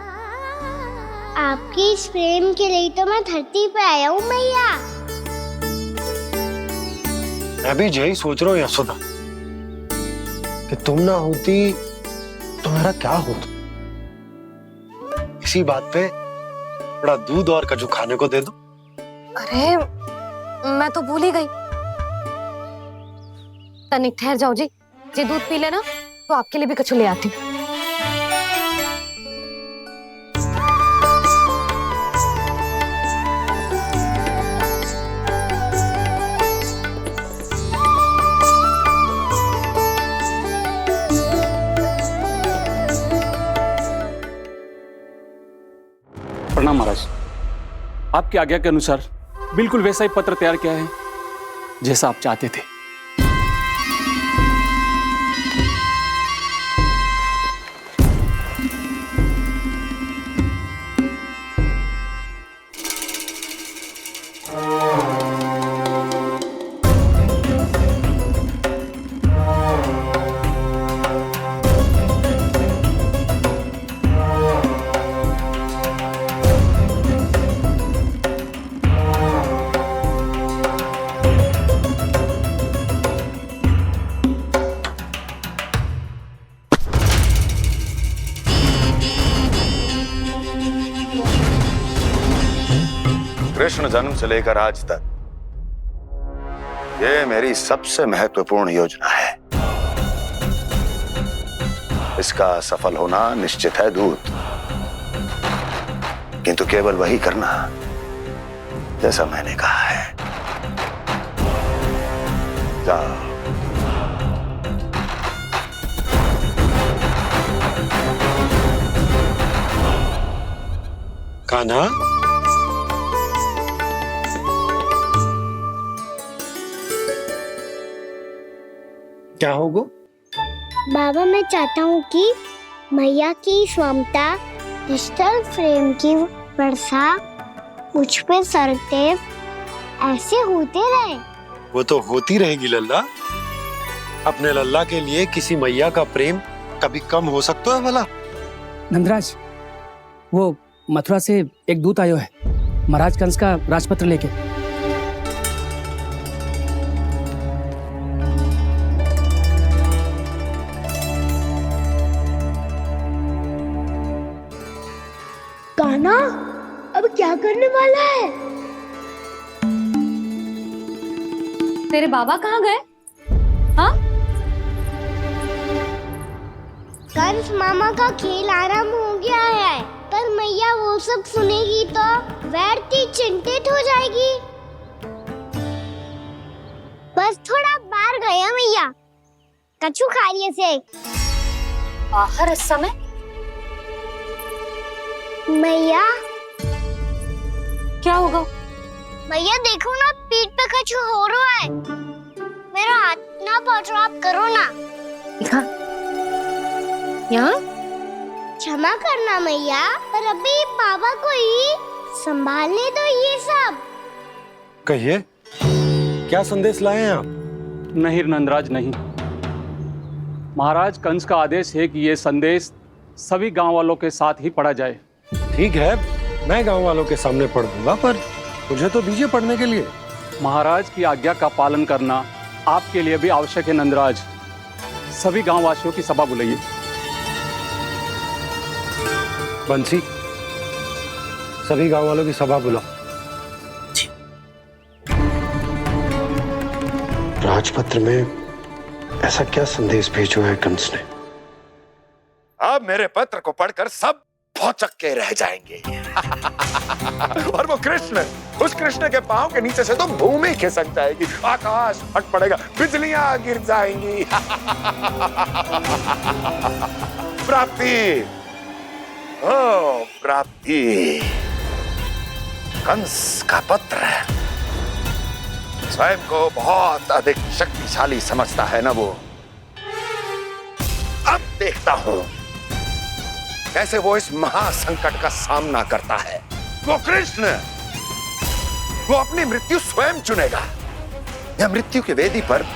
आपकी इस प्रेम के लिए तो मैं धरती पे आया हूँ मैया। मैं भी यही सोच रहा हूँ यशोदा कि तुम ना होती तो मेरा क्या होता। इसी बात पे थोड़ा दूध और कजू खाने को दे दो। अरे मैं तो भूल ही गई। तनिक ठहर जाओ जी, दूध पी लेना तो आपके लिए भी कछु ले आती हूँ। प्रणाम महाराज। आपकी आज्ञा के अनुसार बिल्कुल वैसा ही पत्र तैयार किया है जैसा आप चाहते थे। कृष्ण जन्म से लेकर आज तक ये मेरी सबसे महत्वपूर्ण योजना है। इसका सफल होना निश्चित है दूत, किंतु केवल वही करना जैसा मैंने कहा है। जाओ। कान्हा, क्या होगा? बाबा मैं चाहता हूँ कि मैया की स्वमता क्रिस्टल फ्रेम की वर्षा मुझ पे सरकते ऐसे होते रहे। वो तो होती रहेगी लल्ला। अपने लल्ला के लिए किसी मैया का प्रेम कभी कम हो सकता है भला? नंदराज, वो मथुरा से एक दूत आयो है महाराज कंस का राजपत्र लेके। कान्हा अब क्या करने वाला है? तेरे बाबा कहाँ गए? हाँ? कंस मामा का खेल आरंभ हो गया है, पर मैया वो सब सुनेगी तो व्यर्थ चिंतित हो जाएगी। बस थोड़ा बाहर गया मैया, कछु खा लिया से। बाहर इस समय? मैया क्या होगा? मैया देखो ना, पीठ पे कछु हो रहा है। मेरा हाथ ना पकड़ो, आप करो ना। यहाँ? क्षमा करना मैया, पर अभी बाबा को ही संभालने दो ये सब। कहिए, क्या संदेश लाए हैं आप? नहीं नंदराज नहीं। महाराज कंस का आदेश है कि ये संदेश सभी गांव वालों के साथ ही पढ़ा जाए। ठीक है, मैं गांव वालों के सामने पढ़ दूंगा, पर मुझे तो दीजिए पढ़ने के लिए। महाराज की आज्ञा का पालन करना आपके लिए भी आवश्यक है नंदराज। सभी गांव वासियों की सभा बुलाइए। बंसी, सभी गांव वालों की सभा बुलाओ। राजपत्र में ऐसा क्या संदेश भेजो है कंस ने? अब मेरे पत्र को पढ़कर सब भौचक के रह जाएंगे। और वो कृष्ण, उस कृष्ण के पांव के नीचे से तो भूमि खिसक जाएगी, आकाश फट पड़ेगा, बिजलियां गिर जाएंगी। प्राप्ति, ओ प्राप्ति, कंस का पत्र स्वयं को बहुत अधिक शक्तिशाली समझता है ना वो। अब देखता हूं कैसे वो इस महासंकट का सामना करता है। वो कृष्ण, वो अपनी मृत्यु स्वयं चुनेगा या मृत्यु की वेदी पर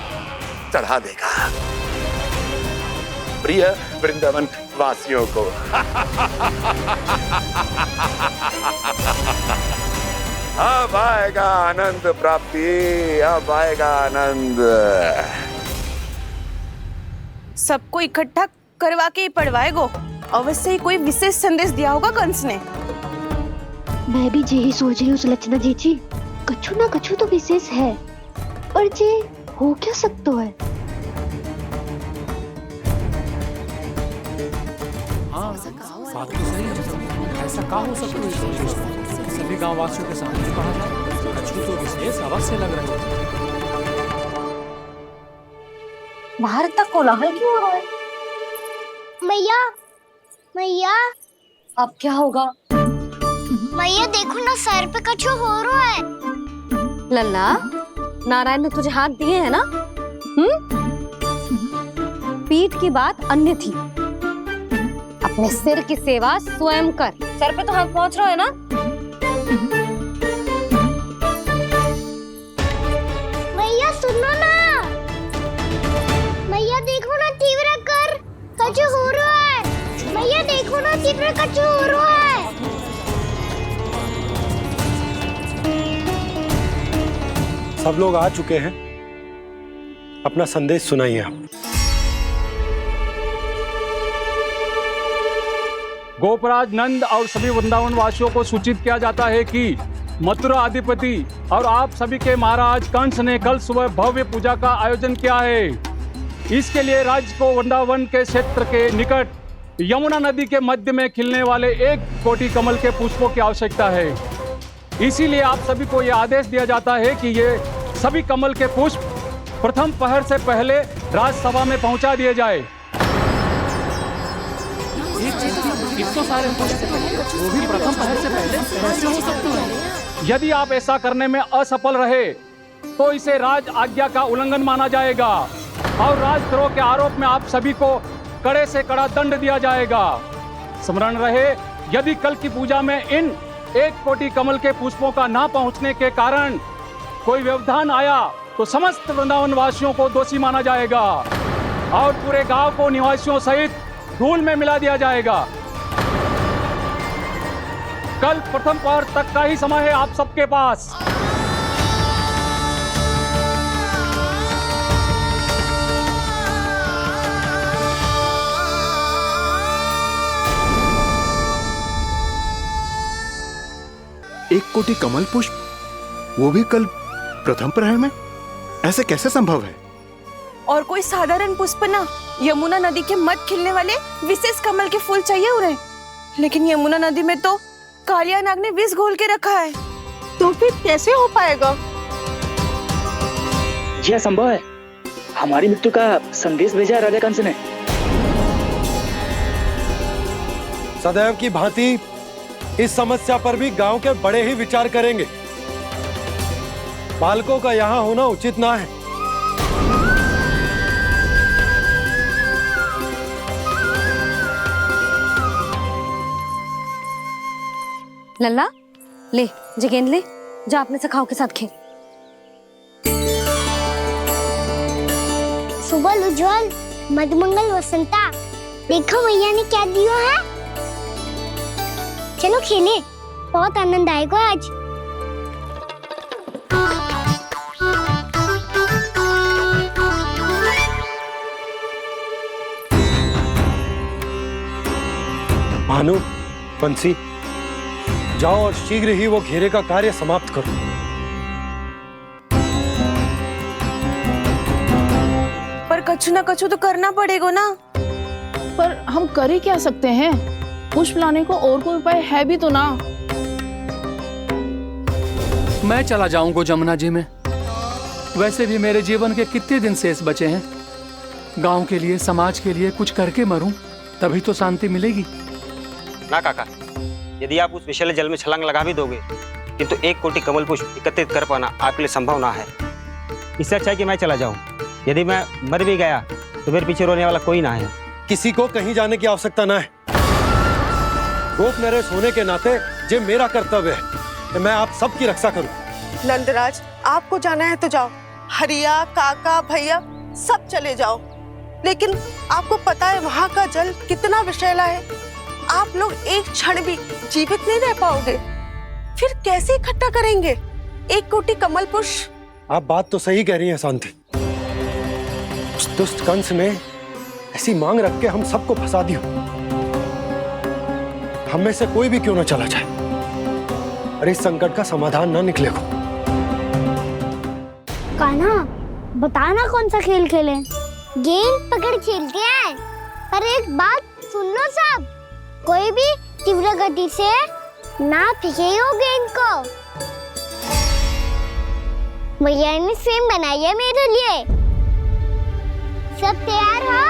चढ़ा देगा प्रिय वृंदावन वासियों को। अब आएगा आनंद प्राप्ति, अब आएगा आनंद। सबको इकट्ठा करवा के ही पढ़वाएगो। अवश्य ही कोई विशेष संदेश दिया होगा कंस ने। मैं भी यही सोच रही हूँ सुलक्षणा जी, कछु ना कछु तो विशेष है, पर जे हो क्या सकता है? हाँ, बात तो सही है। ऐसा क्या हो सकता है? सभी गांव वासियों के सामने कहा जाए, कछु तो विशेष अवश्य लग रहा है। बाहर तक कोलाहल क्यों हो रहा है? मैया, मैया, अब क्या होगा? मैया देखो ना, सर पे कछु हो रहा है। लल्ला, नारायण ने तुझे हाथ दिए हैं ना? पीठ की बात अन्य थी। अपने सिर की सेवा स्वयं कर। सर पे तो हाथ पहुंच रहा है ना? मैया सुनो ना, मैया देखो ना, तीव्र कर कछु हो रहा है। मैया देखो ना, तीव्र कछु हो रहा है। सब लोग आ चुके हैं, अपना संदेश सुनाइए आप। गोपराज नंद और सभी वृंदावन वासियों को सूचित किया जाता है कि मथुरा अधिपति और आप सभी के महाराज कंस ने कल सुबह भव्य पूजा का आयोजन किया है। इसके लिए राज्य को वृंदावन के क्षेत्र के निकट यमुना नदी के मध्य में खिलने वाले 1 कोटि कमल के पुष्पों की आवश्यकता है। इसीलिए आप सभी को यह आदेश दिया जाता है कि ये सभी कमल के पुष्प प्रथम पहर से पहले राजसभा में पहुंचा दिए जाए। इतने सारे पुष्प, वो भी प्रथम पहर से पहले कैसे हो सकते हैं? यदि आप ऐसा करने में असफल रहे तो इसे राज आज्ञा का उल्लंघन माना जाएगा और राजद्रोह के आरोप में आप सभी को कड़े से कड़ा दंड दिया जाएगा। स्मरण रहे, यदि कल की पूजा में इन 1 कोटि कमल के पुष्पों का ना पहुंचने के कारण कोई व्यवधान आया तो समस्त वृंदावन वासियों को दोषी माना जाएगा और पूरे गांव को निवासियों सहित धूल में मिला दिया जाएगा। कल प्रथम पहर तक का ही समय है आप सबके पास। एक कोटि कमल पुष्प, वो भी कल प्रथम प्रहर में? ऐसे कैसे संभव है? और कोई साधारण पुष्प ना, यमुना नदी के मध्य खिलने वाले विशेष कमल के फूल चाहिए उन्हें। लेकिन यमुना नदी में तो कालिया नाग ने विष घोल के रखा है, तो फिर कैसे हो पाएगा? यह असंभव है। हमारी मृत्यु का संदेश भेजा राजा कंस ने। सदैव की भांति इस समस्या पर भी गांव के बड़े ही विचार करेंगे। बालकों का यहाँ होना उचित ना है। लल्ला, ले जगेंद्र, ले जा अपने सखाओं के साथ खेल। सुबह उज्जवल, मधुमंगल, वसंता, देखो भैया ने क्या दिया है। चलो खेलें, बहुत आनंद आएगा आज। भानु, बंसी, जाओ और शीघ्र ही वो घेरे का कार्य समाप्त करो। पर कछु ना कछु तो करना पड़ेगा ना। पर हम कर ही क्या सकते हैं? पुष्प लाने को और कोई उपाय है भी तो ना। मैं चला जाऊंगा जमुना जी में। वैसे भी मेरे जीवन के कितने दिन शेष बचे हैं। गांव के लिए, समाज के लिए कुछ करके मरूं, तभी तो शांति मिलेगी। ना काका, यदि आप उस विषैले जल में छलांग लगा भी दोगे, किंतु 1 कोटि कमल पुष्प एकत्रित कर पाना आपके लिए संभव ना है। इससे अच्छा है कि मैं चला जाऊं। यदि मैं मर भी गया तो मेरे पीछे रोने वाला कोई ना है। किसी को कहीं जाने की आवश्यकता ना है। गोप नरेश होने के नाते ये मेरा कर्तव्य है कि मैं आप सबकी रक्षा करूं। नंदराज, आपको जाना है तो जाओ। हरिया, काका, भैया सब चले जाओ। लेकिन आपको पता है वहाँ का जल कितना विषैला है। आप लोग एक क्षण भी जीवित नहीं रह पाओगे। फिर कैसे इकट्ठा करेंगे 1 कोटि कमल पुष्प? आप बात तो सही कह रही हैं शांति। उस दुष्ट कंस ने ऐसी मांग रख के हम सबको फंसा दिया। हम में से कोई भी क्यों ना चला जाए और इस संकट का समाधान ना निकले को। कान्हा, बताना कौन सा खेल खेलें? गेंद पकड़ खेलते हैं। पर एक बात सुन लो सब, कोई भी तीव्र गति से ना फेंकेगा गेंद को। भैया ने स्वयं बनाई है मेरे लिए। सब तैयार हो?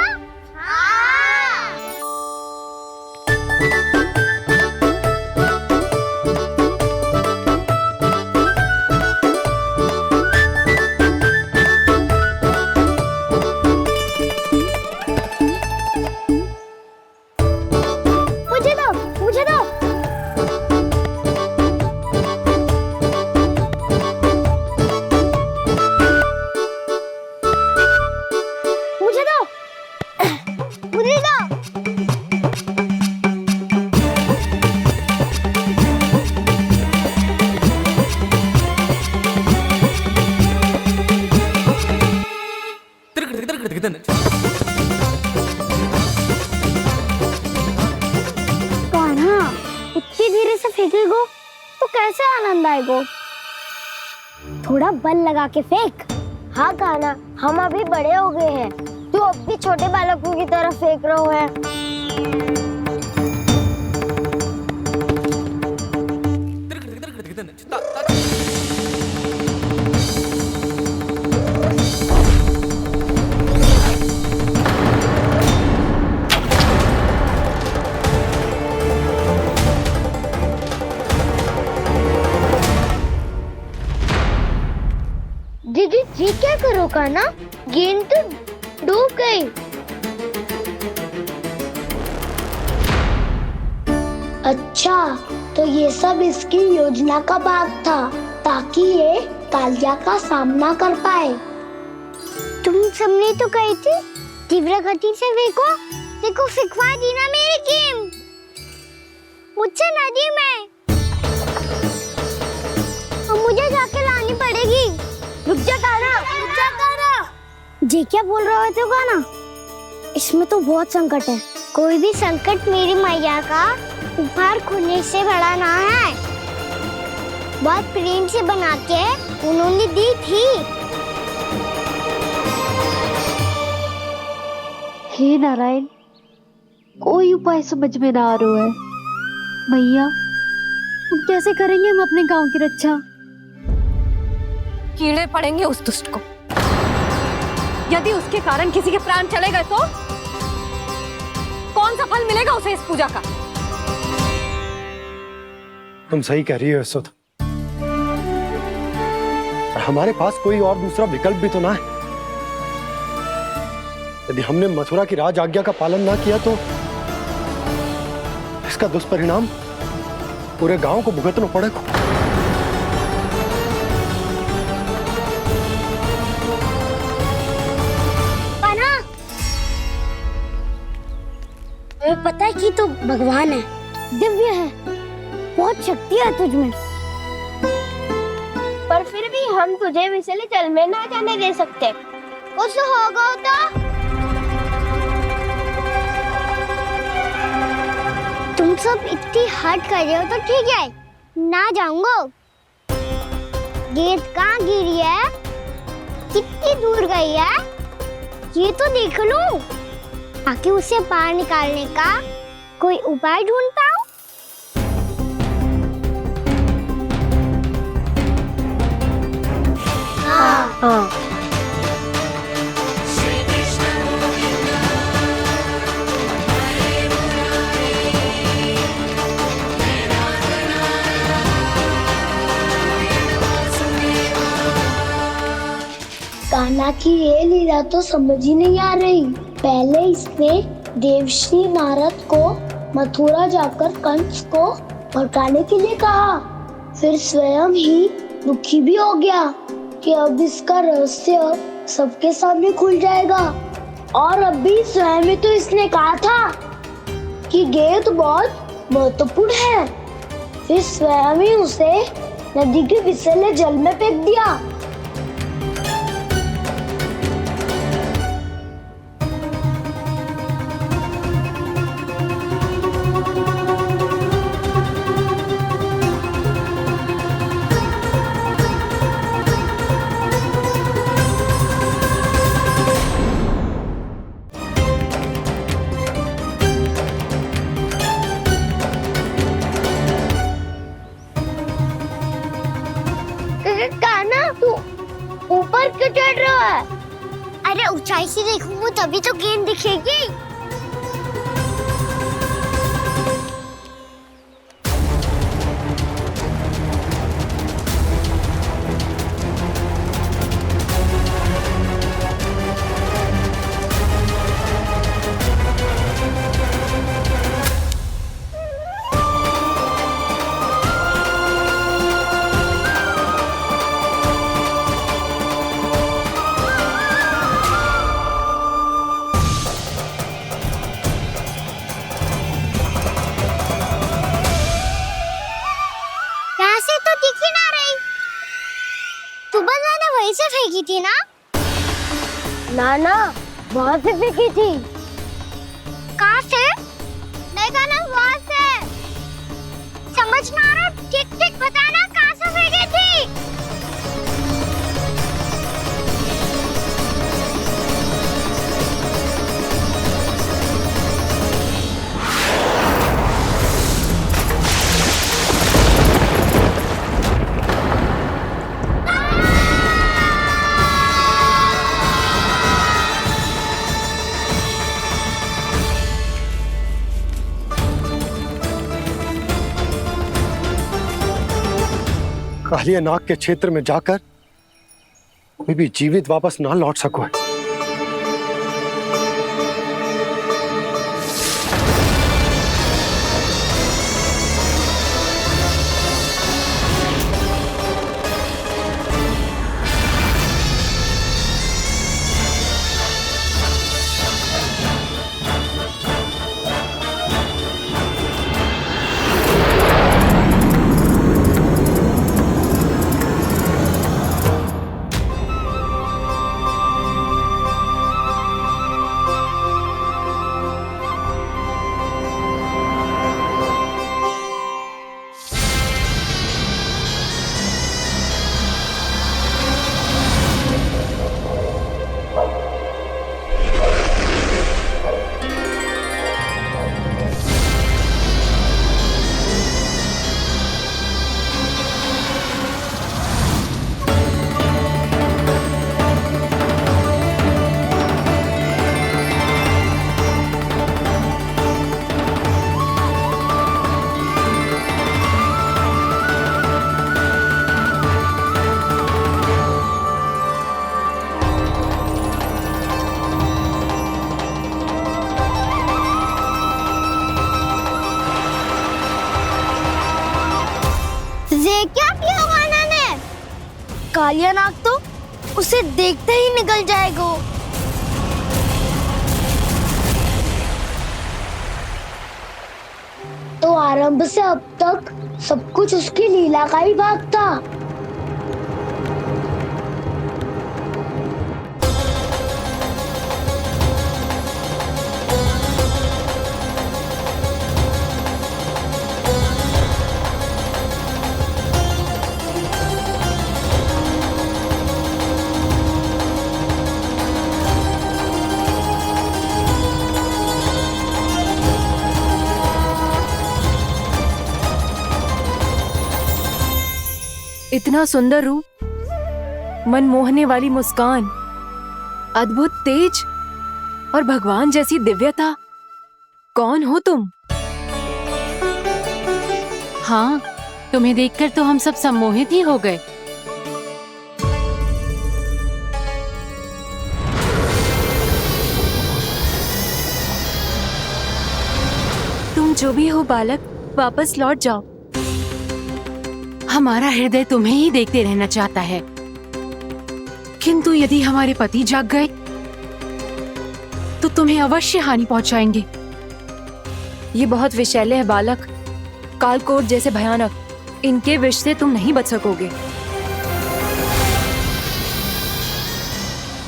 मुझे दो। कान्हा, इतनी धीरे से फेंकेगो तो कैसे आनंद आएगा? थोड़ा बल लगा के फेंक। हाँ कान्हा, हम अभी बड़े हो गए हैं, तू अब भी छोटे बालकों की तरह फेंक रहा है। दीदी जी क्या करो कान्हा? गेंद तो डूब गई। अच्छा, तो ये सब इसकी योजना का भाग था ताकि ये कालिया का सामना कर पाए। तुम सबने तो कही थी तीव्र गति से फेंको। देखो सिखवा दी ना मेरी गेम। मुझसे नदी में। अब मुझे जाके लानी पड़ेगी। रुक जा कान्हा, रुक जा कान्हा। जी क्या बोल रहे थे कान्हा? इसमें तो बहुत संकट है। कोई भी संकट मेरी मैया का उपहार खोने से बड़ा ना है। बहुत प्रेम से बना के उन्होंने दी थी। हे नारायण, कोई उपाय समझ में ना आ रहा है। भैया, हम कैसे करेंगे हम अपने गांव की रक्षा? कीड़े पड़ेंगे उस दुष्ट को। यदि उसके कारण किसी के प्राण चले गए तो कौन सा फल मिलेगा उसे इस पूजा का? तुम सही कह रही हो यशोदा। हमारे पास कोई और दूसरा विकल्प भी तो ना है। यदि हमने मथुरा की राज आज्ञा का पालन ना किया तो इसका दुष्परिणाम पूरे गांव को भुगतना पड़ेगा। पता है कि तू भगवान है, दिव्य है, बहुत शक्ति है तुझ में। पर फिर भी हम तुझे विषैले जल में ना जाने दे सकते। कुछ होगा तो तुम सब इतनी हट कर रहे हो तो ठीक है, ना जाऊंगा। गेंद कहाँ गिरी है, कितनी दूर गई है, ये तो देख लूं, ताकि उसे बाहर निकालने का कोई उपाय ढूंढ पाऊं। हाँ। कान्हा की ये लीला तो समझ ही नहीं आ रही। पहले इसने देवश्री नारद को मथुरा जाकर कंस को भड़काने के लिए कहा, फिर स्वयं ही दुखी भी हो गया कि अब इसका रहस्य सबके सामने खुल जाएगा। और अभी स्वयं ही तो इसने कहा था कि गेंद बहुत महत्वपूर्ण है, फिर स्वयं ही उसे नदी के विषैले जल में फेंक दिया। ऊपर क्यों चढ़ रहा है? अरे ऊंचाई से देखूंगा तभी तो गेंद दिखेगी। वहीं से फेंकी थी ना? ना वहाँ से फेंकी थी। कहाँ से? नहीं गाना वहाँ से। समझ ना आ रहा, ठीक बताना कहाँ से फेंकी थी? कालिया नाग के क्षेत्र में जाकर कोई भी जीवित वापस ना लौट सको है। क्या किया गाना ने? कालिया नाग तो उसे देखते ही निकल जाएगा। तो आरंभ से अब तक सब कुछ उसकी लीला का ही भाग था। इतना सुंदर रूप, मन मोहने वाली मुस्कान, अद्भुत तेज और भगवान जैसी दिव्यता। कौन हो तुम? हाँ, तुम्हें देखकर तो हम सब सम्मोहित ही हो गए। तुम जो भी हो बालक, वापस लौट जाओ। हमारा हृदय तुम्हें ही देखते रहना चाहता है, किंतु यदि हमारे पति जाग गए तो तुम्हें अवश्य हानि पहुंचाएंगे। ये बहुत विषैले है बालक, कालकोट जैसे भयानक। इनके विष से तुम नहीं बच सकोगे।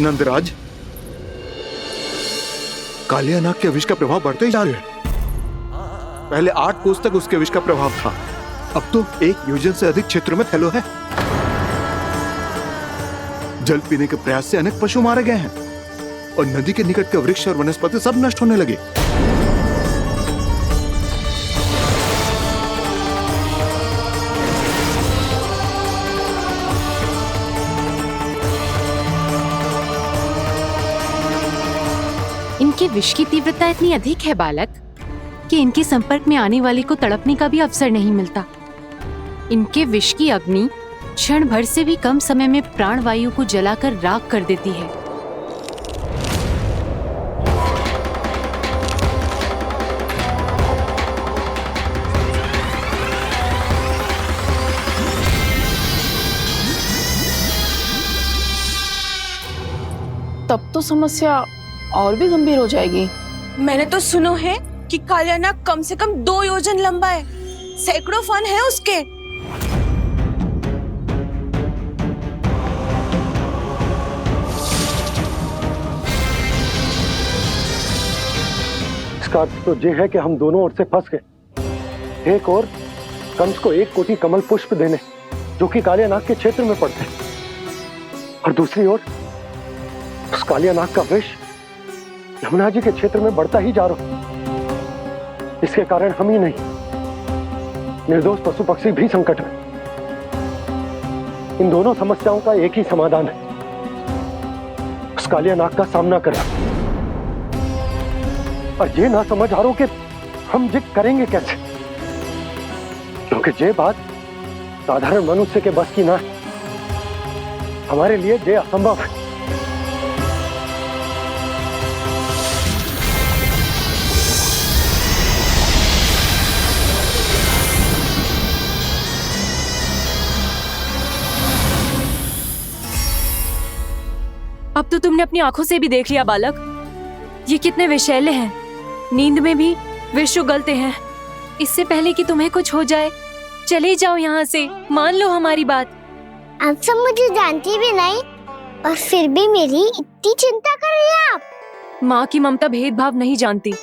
नंदराज, कालिया नाग के विष का प्रभाव बढ़ते ही जा रहा है। पहले 8 कोस तक उसके विष का प्रभाव था, अब तो 1 योजन से अधिक क्षेत्र में फैलो है। जल पीने के प्रयास से अनेक पशु मारे गए हैं और नदी के निकट के वृक्ष और वनस्पति सब नष्ट होने लगे। इनके विष की तीव्रता इतनी अधिक है बालक कि इनके संपर्क में आने वाले को तड़पने का भी अवसर नहीं मिलता। इनके विष की अग्नि क्षण भर से भी कम समय में प्राण वायु को जलाकर राख कर देती है। तब तो समस्या और भी गंभीर हो जाएगी। मैंने तो सुनो है कि कालिया नाग कम से कम 2 योजन लंबा है, सैकड़ों फन है उसके। इसका अर्थ तो ये है कि हम दोनों ओर से फंस गए। एक और कंस को 1 कोटि कमल पुष्प देने जो कि कालिया नाग के क्षेत्र में पड़ते हैं, और दूसरी ओर उस कालिया नाग का विष यमुना जी के क्षेत्र में बढ़ता ही जा रहा। इसके कारण हम ही नहीं, निर्दोष पशु पक्षी भी संकट में। इन दोनों समस्याओं का एक ही समाधान है, उस कालिया नाग का सामना करना। और ये ना समझ आ रहा कि हम ये करेंगे कैसे, क्योंकि ये बात साधारण मनुष्य के बस की ना है। हमारे लिए ये असंभव है। अब तो तुमने अपनी आंखों से भी देख लिया बालक, ये कितने विषैले हैं। नींद में भी विष उगलते हैं। इससे पहले कि तुम्हें कुछ हो जाए, चले जाओ यहाँ से, मान लो हमारी बात। आप सब मुझे जानती भी नहीं और फिर भी मेरी इतनी चिंता कर रही हैं आप। माँ की ममता भेदभाव नहीं जानती।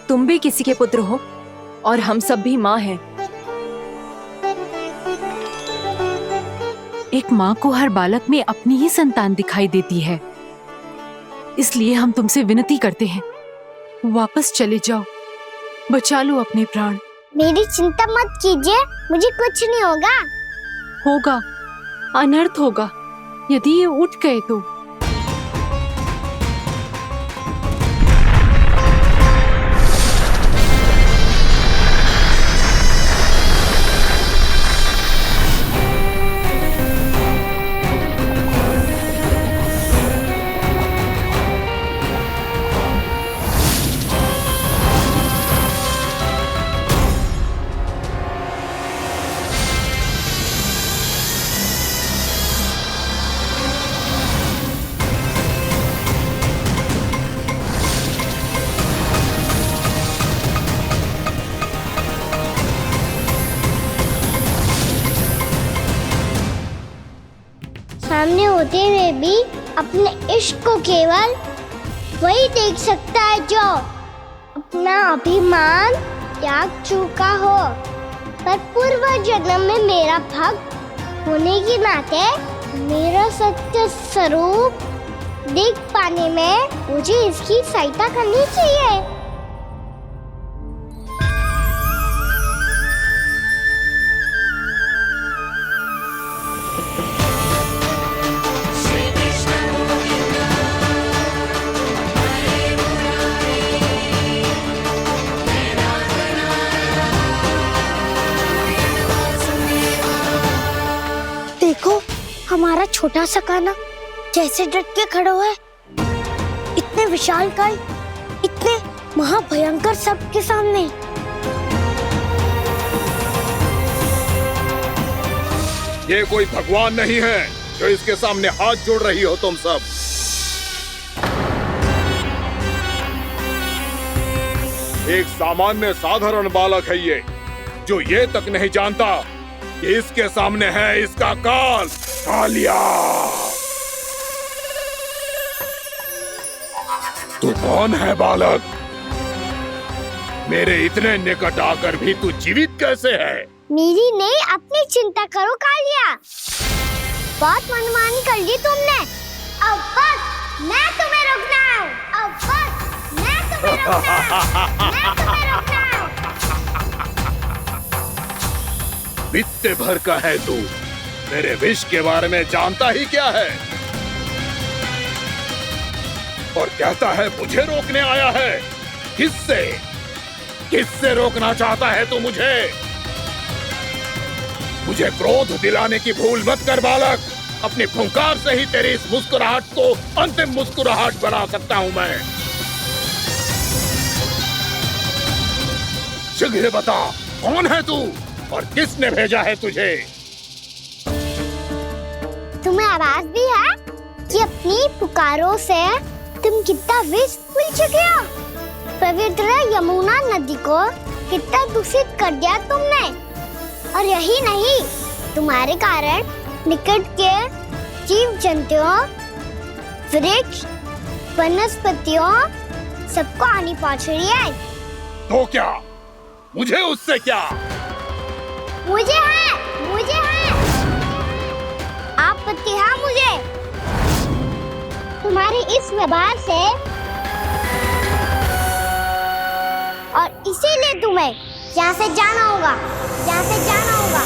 तुम भी किसी के पुत्र हो और हम सब भी माँ हैं। एक माँ को हर बालक में अपनी ही संतान दिखाई देती है, इसलिए हम तुमसे विनती करते हैं, वापस चले जाओ, बचा लो अपने प्राण। मेरी चिंता मत कीजिए, मुझे कुछ नहीं होगा। होगा, अनर्थ होगा यदि ये उठ गए तो। सामने होते हुए भी अपने इश्क को केवल वही देख सकता है जो अपना अभिमान त्याग चुका हो। पर पूर्व जन्म में मेरा भक्त होने के नाते मेरा सत्य स्वरूप देख पाने में मुझे इसकी सहायता करनी चाहिए। देखो हमारा छोटा सा कान्हा कैसे डट के खड़ा हुआ है, इतने विशालकाय, इतने महाभयंकर सर्प के सामने। ये कोई भगवान नहीं है जो इसके सामने हाथ जोड़ रही हो तुम सब। एक सामान्य साधारण बालक है ये, जो ये तक नहीं जानता कि इसके सामने है इसका काल, कालिया। तू कौन है बालक? मेरे इतने निकट आकर भी तू जीवित कैसे है? मेरी नहीं, अपनी चिंता करो कालिया। बहुत मनमानी कर ली तुमने। अब बस मैं तुम्हें रोकना हूँ। अब बस मैं तुम्हें रोकना हूँ। मैं तुम्हें रोकना हूँ। बित्ते भर का है तू, मेरे विष के बारे में जानता ही क्या है? और कहता है मुझे रोकने आया है। किससे? किससे रोकना चाहता है तू मुझे? मुझे क्रोध दिलाने की भूल मत कर बालक। अपनी फुंकार से ही तेरी इस मुस्कुराहट को अंतिम मुस्कुराहट बना सकता हूं मैं। शीघ्र बता, कौन है तू और किसने भेजा है तुझे? तुम्हें आवाज भी है कि अपनी पुकारों से तुम कितना विष भूल चुके हो। पवित्र यमुना नदी को कितना दूषित कर दिया तुमने। और यही नहीं, तुम्हारे कारण निकट के जीव जंतुओं, वृक्ष, वनस्पतियों सबको हानि पहुंच रही है। तो क्या? मुझे उससे क्या? मुझे है आपत्ति है मुझे तुम्हारे इस व्यवहार से, और इसीलिए तुम्हें यहाँ से जाना होगा। यहाँ से जाना होगा।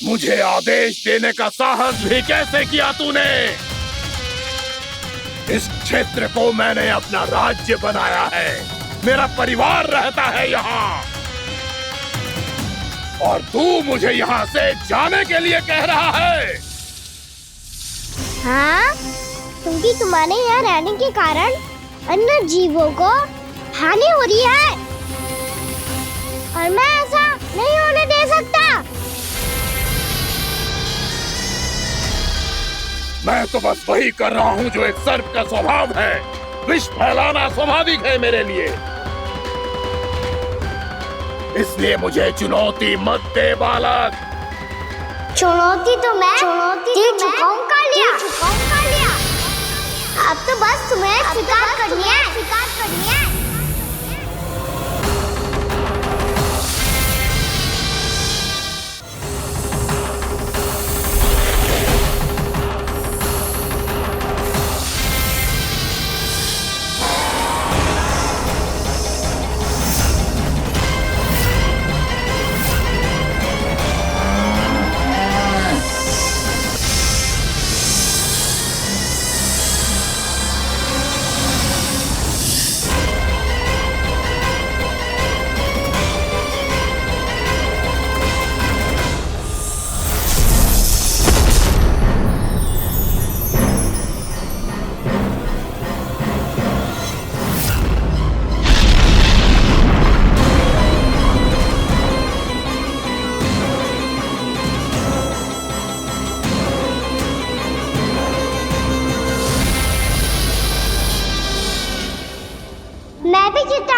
मुझे आदेश देने का साहस भी कैसे किया तूने? इस क्षेत्र को मैंने अपना राज्य बनाया है, मेरा परिवार रहता है यहाँ, और तू मुझे यहाँ से जाने के लिए कह रहा है? हाँ, क्योंकि तुम्हारे यहाँ रहने के कारण अन्य जीवों को हानि हो रही है, और मैं ऐसा नहीं होने दे सकता। मैं तो बस वही कर रहा हूँ जो एक सर्प का स्वभाव है। विष फैलाना स्वाभाविक है मेरे लिए, इसलिए मुझे चुनौती मत दे बालक। चुनौती तो मैं दे चुका हूँ कालिया। अब तो बस तुम्हें स्वीकार करनी है।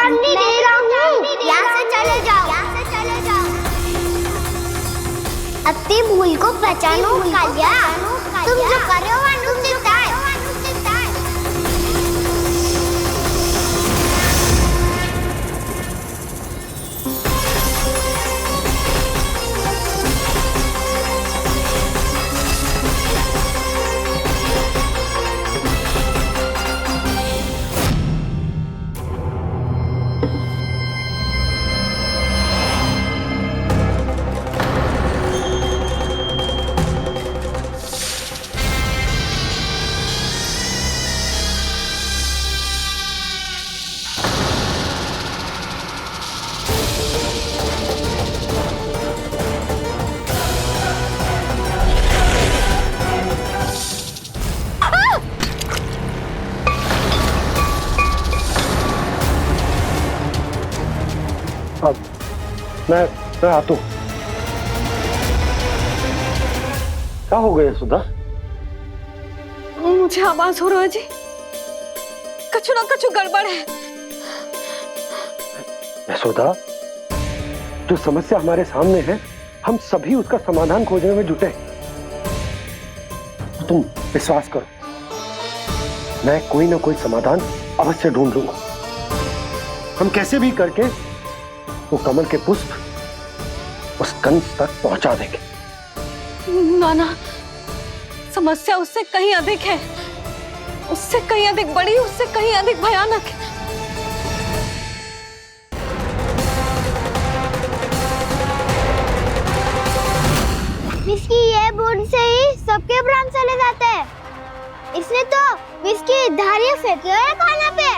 चांदनी दे रहा हूँ, यहाँ से चले जाओ, यहाँ से चले जाओ। अपनी भूल को पहचानो कालिया, तुम जो कर रहे हो अनुचित है। मैं आता हूँ। क्या हो गया सुधा? मुझे आवाज हो रहा है जी, कछु ना कछु गड़बड़ है। यशोदा, जो समस्या हमारे सामने है, हम सभी उसका समाधान खोजने में जुटे। तुम विश्वास करो, मैं कोई ना कोई समाधान अवश्य ढूंढ लूंगा। हम कैसे भी करके वो कमल के पुष्प उस कंस तक पहुंचा देंगे। नाना, समस्या उससे कहीं अधिक है, उससे कहीं अधिक बड़ी, उससे कहीं अधिक भयानक है। विस्की ये बूंद से ही सबके प्राण चले जाते हैं। इसने तो विस्की धारियां फेंके हुए हैं खाना पे।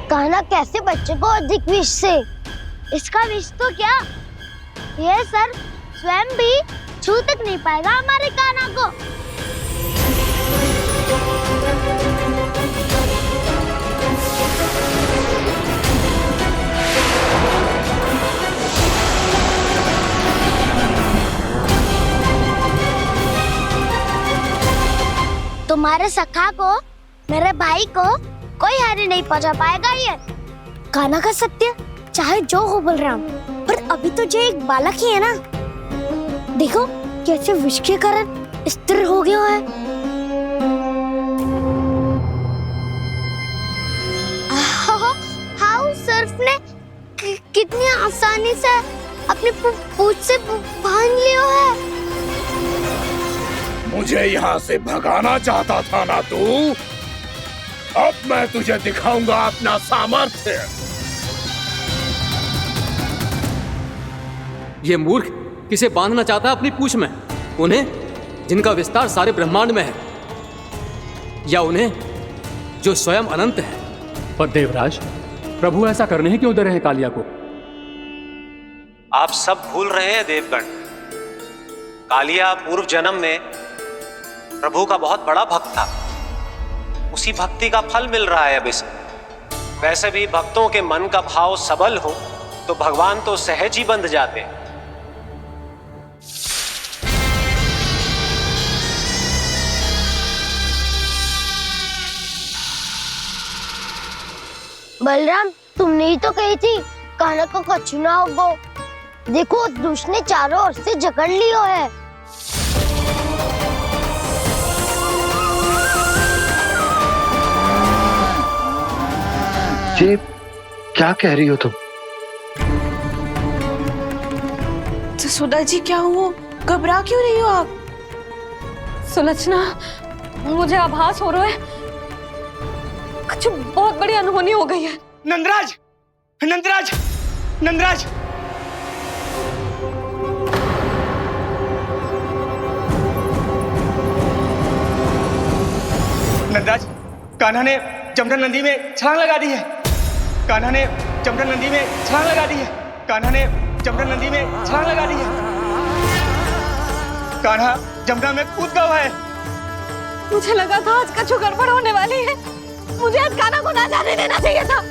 कान्हा कैसे बच्चे को अधिक विष से? इसका विष तो क्या, ये सर स्वयं भी छू तक नहीं पाएगा हमारे कान्हा को। तुम्हारे सखा को, मेरे भाई को कोई हानि नहीं पहुंचा पाएगा। ये कान्हा का सत्य चाहे जो हो बलराम, पर अभी तो जो एक बालक ही है ना। देखो कैसे विष के कारण स्थिर हो गया है। हाउ सर्फ ने कितनी आसानी से अपनी पूंछ से बांध लिया है। मुझे यहाँ से भगाना चाहता था ना तू? अब मैं तुझे दिखाऊंगा अपना सामर्थ्य। ये मूर्ख किसे बांधना चाहता है अपनी पूंछ में? उन्हें जिनका विस्तार सारे ब्रह्मांड में है, या उन्हें जो स्वयं अनंत है? पर देवराज, प्रभु ऐसा करने ही क्यों दे रहे हैं कालिया को? आप सब भूल रहे हैं देवगण, कालिया पूर्व जन्म में प्रभु का बहुत बड़ा भक्त था। उसी भक्ति का फल मिल रहा है अब इसे। वैसे भी भक्तों के मन का भाव सबल हो तो भगवान तो सहज ही बंध जाते हैं। बलराम, तुमने ही तो कही थी कान्हा को कछु ना होगा। देखो उस दुष्ट ने चारों ओर से जकड़ लियो है। ये क्या कह रही हो तुम? जसोदा जी, क्या हुआ? घबरा क्यों रही हो आप? सुलक्षणा, मुझे आभास हो रहा है कुछ बहुत बड़ी अनहोनी हो गई है। नंदराज, नंदराज, नंदराज! नंदराज, कान्हा ने जमदग्नि नदी में छलांग लगा दी है। कान्हा ने जमदग्नि नदी में छलांग लगा दी है। कान्हा ने जमदग्नि नदी में छलांग लगा दी है। कान्हा जमुना में कूद गया है। मुझे लगा था आज कछु गड़बड़ होने वाली है। मुझे आज कान्हा को ना जाने देना चाहिए था।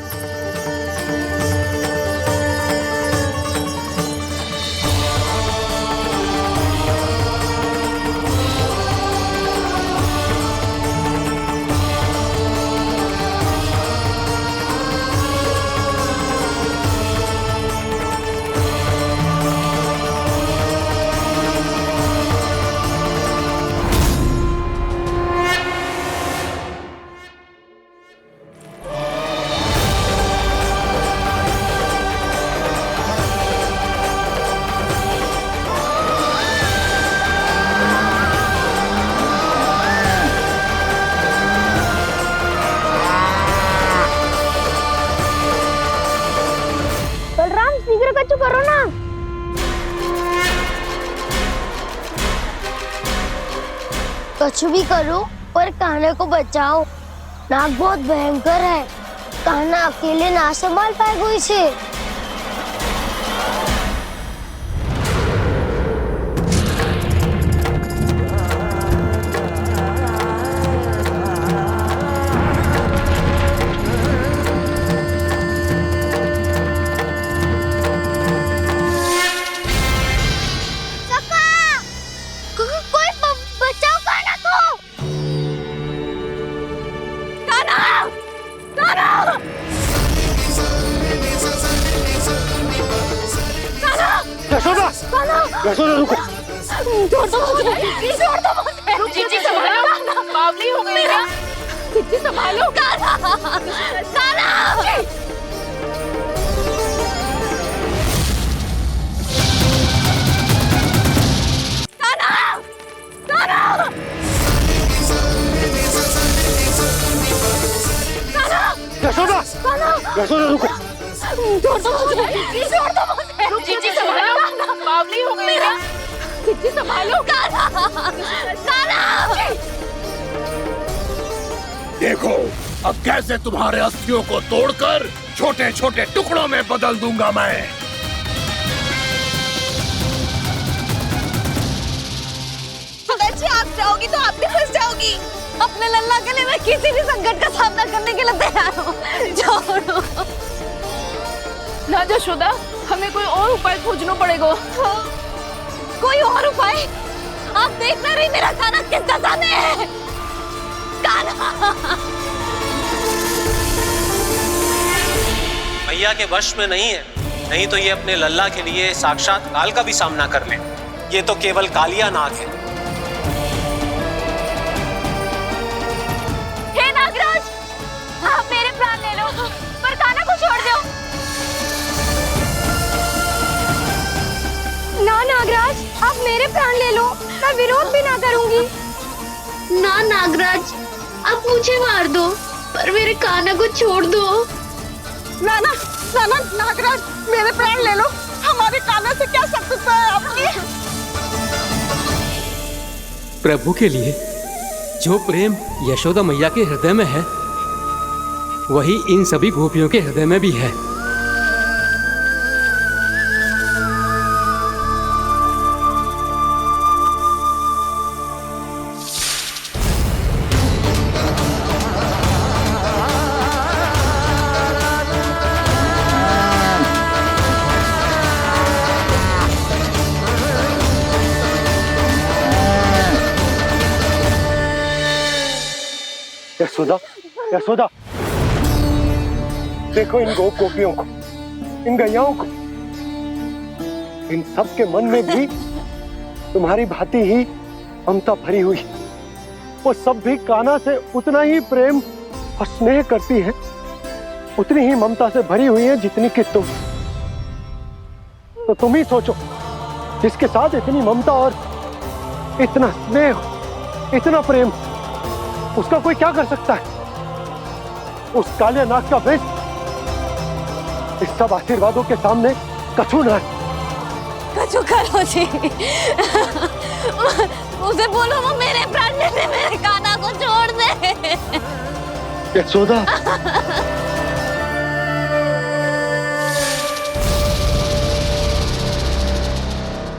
कुछ भी करो पर कान्हा को बचाओ। नाग बहुत भयंकर है, कान्हा अकेले ना संभाल पाएगा इसे। यशोदा, यशोदा रुको। छोड़ दो मुझे, छोड़ दो मुझे। जीजी संभालो, बावली हो गई है। जीजी संभालो। कान्हा, कान्हा। यशोदा, यशोदा रुको। छोड़ दो मुझे, छोड़ दो मुझे। जीजी संभालो, बावली हो गई है। जीजी संभालो। देखो अब कैसे तुम्हारे अस्थियों को तोड़कर छोटे छोटे टुकड़ों में बदल दूंगा मैं। अगर जी आप जाओगी तो आप भी फंस जाओगी। अपने लल्ला के लिए मैं किसी भी संकट का सामना करने के लिए तैयार हूँ। छोड़ो। ना यशोदा, हमें कोई और उपाय खोजना पड़ेगा। कोई और उपाय? आप देख ना रही मेरा कान्हा किस दशा में है। कान्हा मैया के वश में नहीं है, नहीं तो ये अपने लल्ला के लिए साक्षात काल का भी सामना कर ले। ये तो केवल कालिया नाग है। हे नागराज, आप मेरे प्राण ले लो पर कान्हा को छोड़ दो। ना नागराज, आप मेरे प्राण ले लो, मैं विरोध भी ना करूंगी। ना नागराज, आप मुझे मार दो पर मेरे कान्हा को छोड़ दो। ना ना ना ना नागराज, मेरे प्राण ले लो, हमारे कान्हा से क्या शत्रुता है आपकी? प्रभु के लिए जो प्रेम यशोदा मैया के हृदय में है, वही इन सभी गोपियों के हृदय में भी है। यशोदा, यशोदा, देखो इन गोपियों को, इन गैयाओं को, इन सब के मन में भी तुम्हारी भांति ही ममता भरी हुई। वो सब भी कान्हा से उतना ही प्रेम और स्नेह करती है, उतनी ही ममता से भरी हुई है जितनी कि तुम। तो तुम ही सोचो, जिसके साथ इतनी ममता और इतना स्नेह, इतना प्रेम, उसका कोई क्या कर सकता है? उस कालिया नाग का वेश इस सब आशीर्वादों के सामने कछु न है। कछु करो जी। उसे बोलो वो मेरे प्राण ले ले, मेरे कान्हा को छोड़ दे। यशोदा,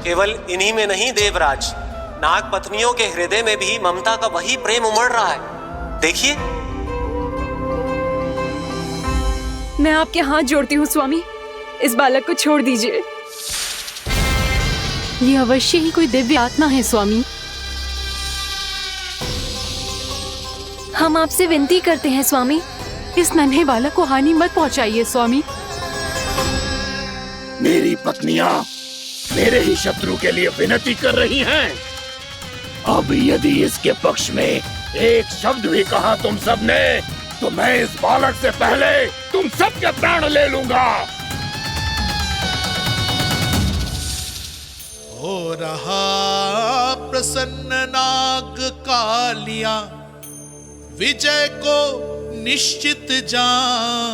केवल इन्हीं में नहीं देवराज, नाग पत्नियों के हृदय में भी ममता का वही प्रेम उमड़ रहा है। देखिए। मैं आपके हाथ जोड़ती हूँ स्वामी, इस बालक को छोड़ दीजिए। ये अवश्य ही कोई दिव्य आत्मा है स्वामी। हम आपसे विनती करते हैं स्वामी, इस नन्हे बालक को हानि मत पहुंचाइए स्वामी। मेरी पत्नियां मेरे ही शत्रु के लिए विनती कर रही हैं। अब यदि इसके पक्ष में एक शब्द भी कहा तुम सबने, तो मैं इस बालक से पहले तुम सबके प्राण ले लूंगा। हो रहा प्रसन्न नाग कालिया, विजय को निश्चित जान।